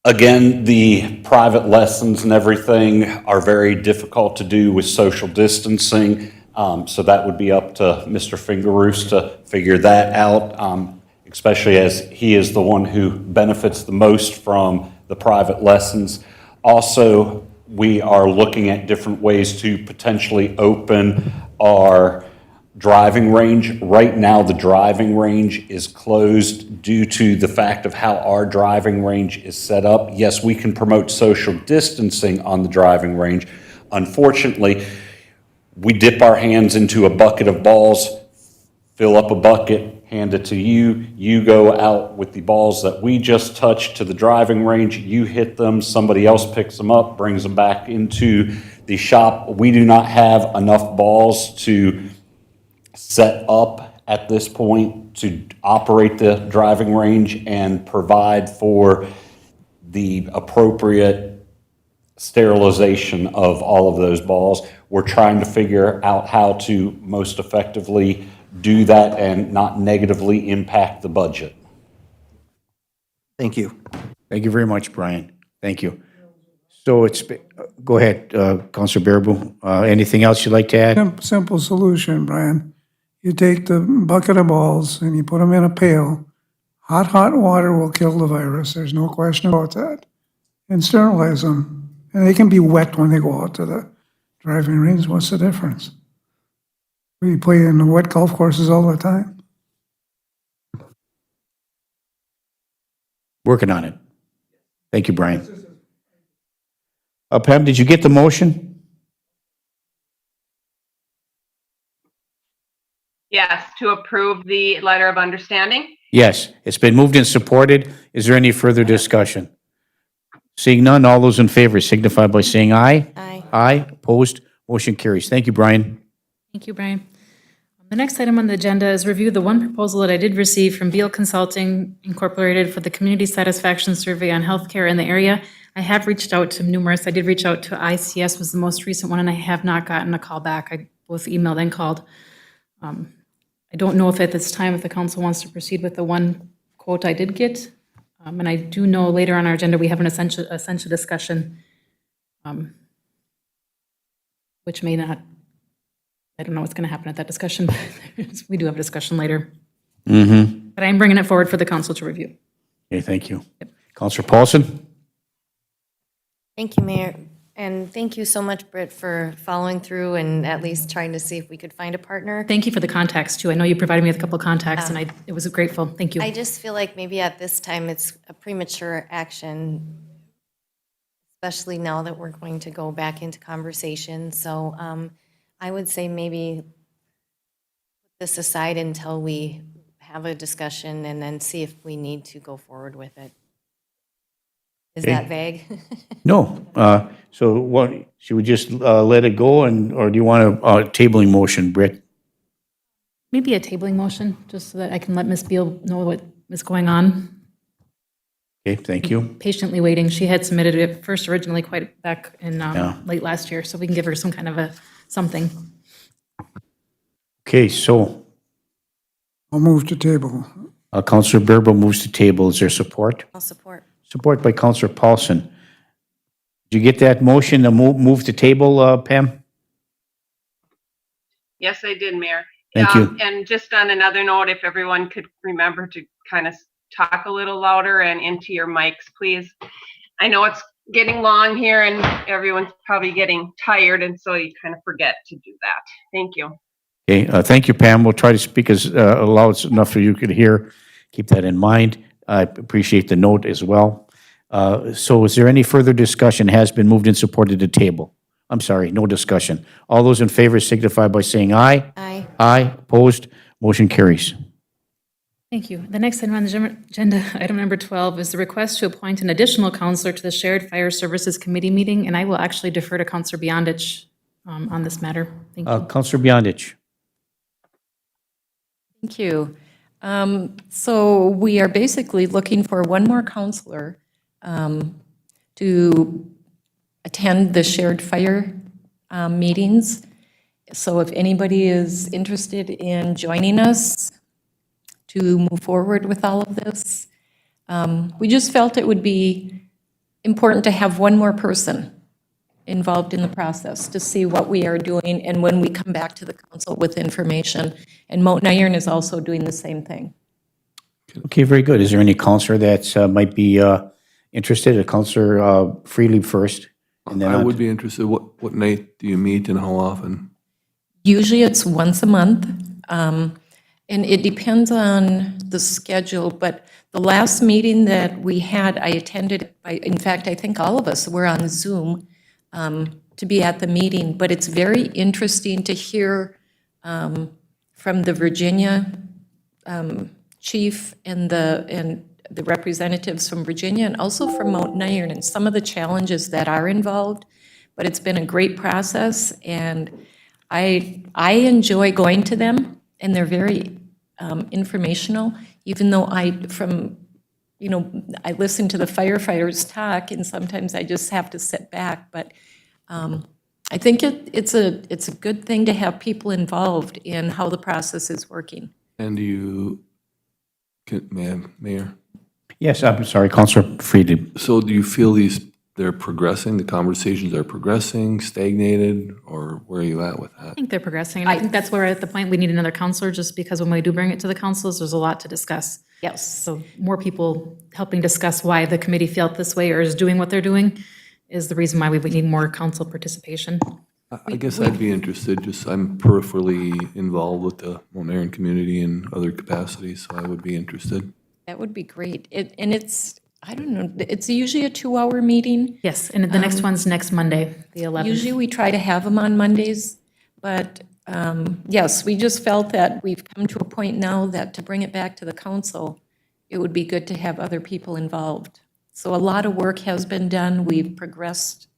Again, the private lessons and everything are very difficult to do with social distancing. So that would be up to Mr. Fingerroos to figure that out, especially as he is the one who benefits the most from the private lessons. Also, we are looking at different ways to potentially open our driving range. Right now, the driving range is closed due to the fact of how our driving range is set up. Yes, we can promote social distancing on the driving range. Unfortunately, we dip our hands into a bucket of balls, fill up a bucket, hand it to you. You go out with the balls that we just touched to the driving range. You hit them, somebody else picks them up, brings them back into the shop. We do not have enough balls to set up at this point to operate the driving range and provide for the appropriate sterilization of all of those balls. We're trying to figure out how to most effectively do that and not negatively impact the budget. Thank you. Thank you very much, Brian. Thank you. So go ahead, Councilor Baraboo. Anything else you'd like to add? Simple solution, Brian. You take the bucket of balls and you put them in a pail. Hot water will kill the virus. There's no question about that. And sterilize them. And they can be wet when they go out to the driving range. What's the difference? We play in the wet golf courses all the time. Working on it. Thank you, Brian. Pam, did you get the motion? Yes, to approve the letter of understanding. Yes, it's been moved and supported. Is there any further discussion? Seeing none, all those in favor signify by saying aye. Aye. Aye, opposed, motion carries. Thank you, Brian. Thank you, Brian. The next item on the agenda is review the one proposal that I did receive from Beal Consulting Incorporated for the Community Satisfaction Survey on Healthcare in the area. I have reached out to numerous. I did reach out to ICS, was the most recent one, and I have not gotten a call back. I both emailed and called. I don't know if at this time, if the council wants to proceed with the one quote I did get. And I do know later on our agenda, we have an essential discussion, which may not, I don't know what's going to happen at that discussion, but we do have a discussion later. Mm-hmm. But I'm bringing it forward for the council to review. Okay, thank you. Councilor Paulson? Thank you, Mayor. And thank you so much, Britt, for following through and at least trying to see if we could find a partner. Thank you for the contacts, too. I know you provided me with a couple of contacts, and it was grateful. Thank you. I just feel like maybe at this time it's a premature action, especially now that we're going to go back into conversation. So I would say maybe put this aside until we have a discussion and then see if we need to go forward with it. Is that vague? No. So what, should we just let it go, or do you want a tabling motion, Britt? Maybe a tabling motion, just so that I can let Ms. Beal know what is going on. Okay, thank you. Patiently waiting. She had submitted it first originally quite back in late last year, so we can give her some kind of something. Okay, so I'll move to table. Councilor Berbo moves to table. Is there support? I'll support. Support by Councilor Paulson. Did you get that motion to move to table, Pam? Yes, I did, Mayor. Thank you. And just on another note, if everyone could remember to kind of talk a little louder and into your mics, please. I know it's getting long here and everyone's probably getting tired, and so you kind of forget to do that. Thank you. Okay, thank you, Pam. We'll try to speak as loud enough so you could hear. Keep that in mind. I appreciate the note as well. So is there any further discussion? Has been moved and supported to table? I'm sorry, no discussion. All those in favor signify by saying aye. Aye. Aye, opposed, motion carries. Thank you. The next item on the agenda, item number 12, is the request to appoint an additional counselor to the Shared Fire Services Committee meeting, and I will actually defer to Counselor Beyondich on this matter. Thank you. Counselor Beyondich. Thank you. So we are basically looking for one more counselor to attend the shared fire meetings. So if anybody is interested in joining us to move forward with all of this, we just felt it would be important to have one more person involved in the process to see what we are doing and when we come back to the council with information. And Mountain Iron is also doing the same thing. Okay, very good. Is there any counselor that might be interested? Counselor Freely first. And then I would be interested. What night do you meet and how often? Usually it's once a month, and it depends on the schedule, but the last meeting that we had, I attended, in fact, I think all of us were on Zoom to be at the meeting, but it's very interesting to hear from the Virginia chief and the representatives from Virginia and also from Mountain Iron and some of the challenges that are involved. But it's been a great process, and I enjoy going to them, and they're very informational, even though I listen to the firefighters talk, and sometimes I just have to sit back. But I think it's a good thing to have people involved in how the process is working. And Mayor? Yes, I'm sorry, Counselor Freely. So do you feel they're progressing, the conversations are progressing, stagnated, or where are you at with I that? think they're progressing, and I think that's where we're at the point we need another counselor, just because when we do bring it to the councils, there's a lot to discuss. Yes. So more people helping discuss why the committee felt this way or is doing what they're doing is the reason why we would need more council participation. I guess I'd be interested, just I'm peripherally involved with the Mount Iron community in other capacities, so I would be interested. That would be great. And it's, I don't know, it's usually a 2-hour meeting. Yes, and the next one's next Monday, the 11th. Usually we try to have them on Mondays, but yes, we just felt that we've come to a point now that to bring it back to the council, it would be good to have other people involved. So a lot of work has been done. We've progressed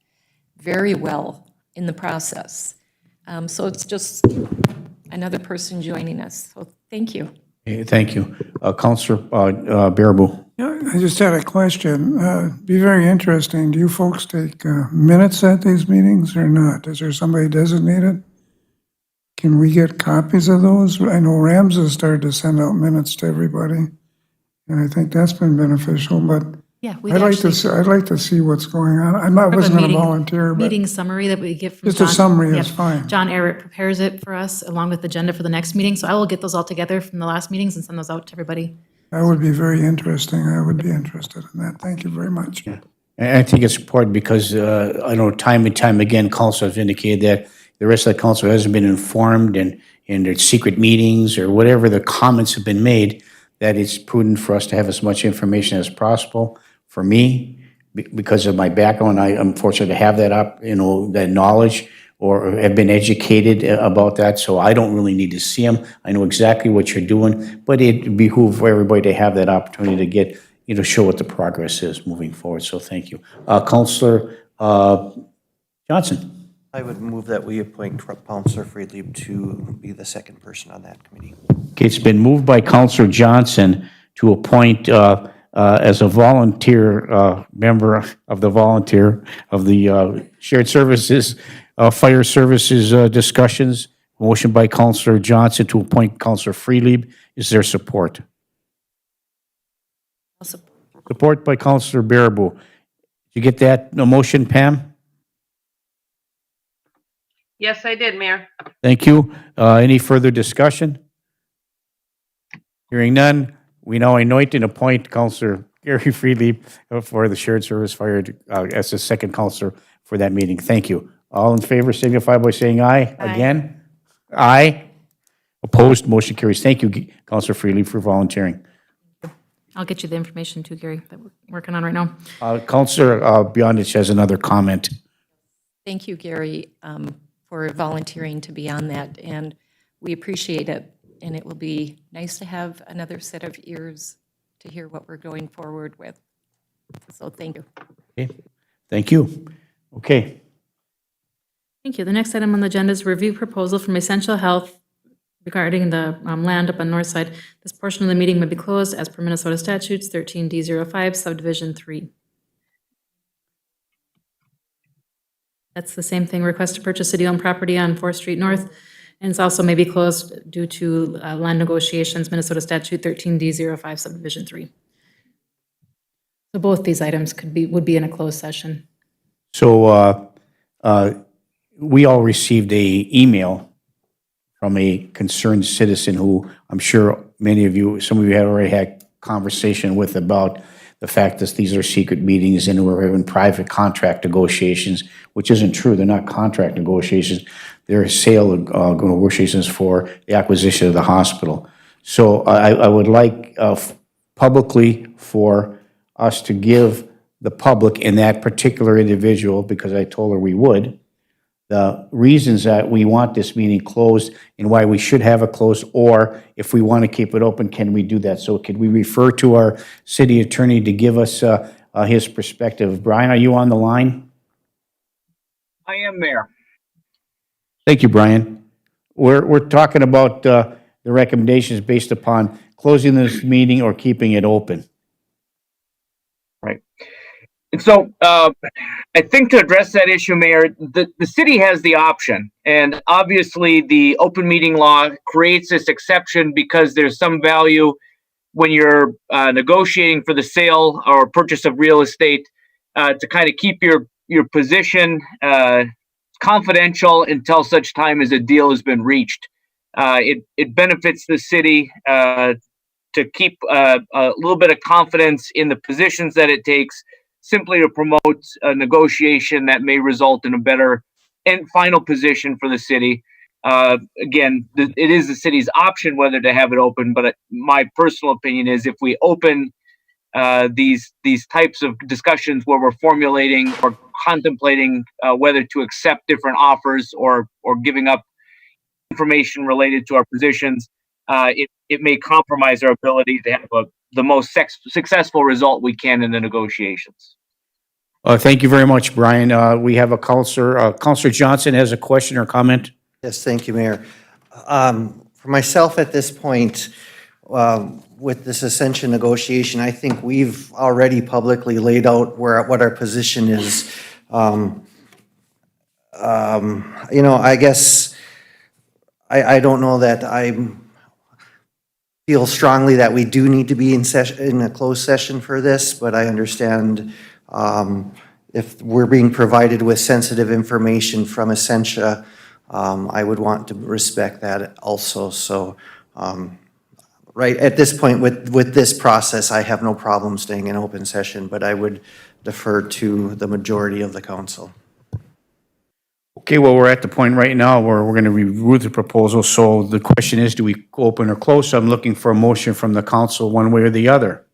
very well in the process. So it's just another person joining us. So thank you. Okay, thank you. Counselor Baraboo. Yeah, I just had a question. Be very interesting. Do you folks take minutes at these meetings or not? Is there somebody designated? Can we get copies of those? I know Rams has started to send out minutes to everybody, and I think that's been beneficial, but Yeah, we I'd like actually. to see what's going on. I wasn't going to volunteer, but Meeting summary that we get from just a John. summary Yep. is fine. John Ehret prepares it for us along with the agenda for the next meeting, so I will get those all together from the last meetings and send those out to everybody. That would be very interesting. I would be interested in that. Thank you very much. And I think it's important because I know time and time again, council has indicated that the rest of the council hasn't been informed and in their secret meetings or whatever the comments have been made, that it's prudent for us to have as much information as possible. For me, because of my background, I'm fortunate to have that knowledge or have been educated about that, so I don't really need to see them. I know exactly what you're doing, but it behooves for everybody to have that opportunity to get, show what the progress is moving forward, so thank you. Counselor Johnson. I would move that we appoint Counselor Friedlieb to be the second person on that committee. Okay, it's been moved by Counselor Johnson to appoint as a volunteer member of the Shared Services, Fire Services discussions. Motion by Counselor Johnson to appoint Counselor Freelieb. Is there support? Support by Counselor Baraboo. Did you get that motion, Pam? Yes, I did, Mayor. Thank you. Any further discussion? Hearing none, we now anoint and appoint Counselor Gary Freely for the Shared Service Fire as the second counselor for that meeting. Thank you. All in favor signify by saying aye. Aye. Again? Aye. Opposed? Motion carries. Thank you, Counselor Freely, for volunteering. I'll get you the information too, Gary, that we're working on right now. Counselor Beyondich has another comment. Thank you, Gary, for volunteering to be on that, and we appreciate it. And it will be nice to have another set of ears to hear what we're going forward with. So thank you. Okay. Thank you. Okay. Thank you. The next item on the agenda is review proposal from Essential Health regarding the land up on North Side. This portion of the meeting may be closed as per Minnesota statutes 13D05 subdivision 3. That's the same thing, request to purchase city-owned property on 4th Street North, and it's also may be closed due to land negotiations, Minnesota statute 13D05 subdivision 3. So both these items would be in a closed session. So we all received a email from a concerned citizen who I'm sure many of you, some of you have already had conversation with about the fact that these are secret meetings and we're having private contract negotiations, which isn't true. They're not contract negotiations. They're sale negotiations for the acquisition of the hospital. So I would like publicly for us to give the public and that particular individual, because I told her we would, the reasons that we want this meeting closed and why we should have it closed, or if we want to keep it open, can we do that? So could we refer to our city attorney to give us his perspective? Brian, are you on the line? I am, Mayor. Thank you, Brian. We're talking about the recommendations based upon closing this meeting or keeping it open. Right. And so I think to address that issue, Mayor, the city has the option. And obviously, the open meeting law creates this exception because there's some value when you're negotiating for the sale or purchase of real estate to kind of keep your position confidential until such time as a deal has been reached. It benefits the city to keep a little bit of confidence in the positions that it takes, simply to promote a negotiation that may result in a better and final position for the city. Again, it is the city's option whether to have it open, but my personal opinion is if we open these types of discussions where we're formulating or contemplating whether to accept different offers or giving up information related to our positions, it may compromise our ability to have the most successful result we can in the negotiations. Thank you very much, Brian. We have a counselor. Counselor Johnson has a question or comment. Yes, thank you, Mayor. For myself at this point, with this Ascension negotiation, I think we've already publicly laid out what our position is. I guess I don't know that I feel strongly that we do need to be in a closed session for this, but I understand if we're being provided with sensitive information from Essentia, I would want to respect that also. So, right at this point with this process, I have no problem staying in open session, but I would defer to the majority of the council. Okay, well, we're at the point right now where we're going to review the proposal. So the question is, do we open or close? So I'm looking for a motion from the council one way or the other.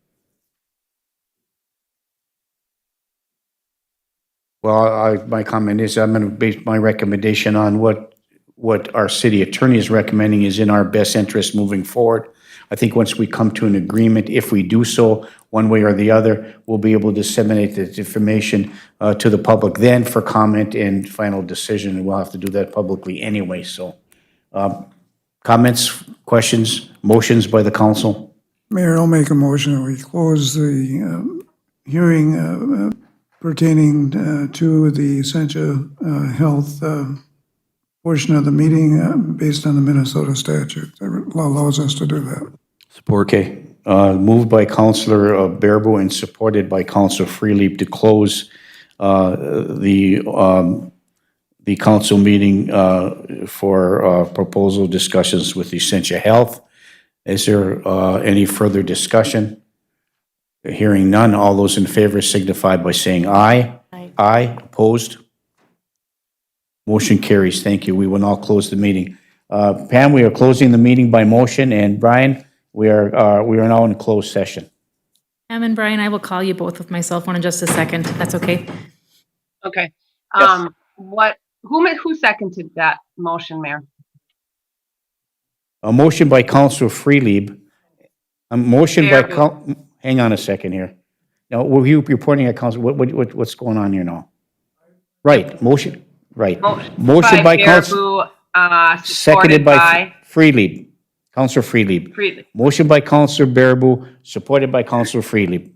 Well, my comment is I'm going to base my recommendation on what our city attorney is recommending is in our best interest moving forward. I think once we come to an agreement, if we do so one way or the other, we'll be able to disseminate this information to the public then for comment and final decision, and we'll have to do that publicly anyway. So comments, questions, motions by the council? Mayor, I'll make a motion that we close the hearing pertaining to the Essentia Health portion of the meeting based on the Minnesota statute that allows us to do that. Support. Okay. Moved by Councilor Baraboo and supported by Councilor Freely to close the the council meeting for proposal discussions with Essentia Health. Is there any further discussion? Hearing none, all those in favor signify by saying aye. Aye. Aye, opposed? Motion carries. Thank you. We will now close the meeting. Pam, we are closing the meeting by motion, and Brian, we are now in closed session. Pam and Brian, I will call you both with my cell phone in just a second. That's okay? Okay. Yes. Who seconded that motion, Mayor? A motion by Councilor Freelieb. A motion by, Mayor. hang on a second here. Now, were you reporting at council, what's going on here now? Right, motion, right. Motion by Council, Baraboo, seconded by Freelieb. Councilor Freelieb. Freely. Motion by Councilor Baraboo, supported by Councilor Freelieb.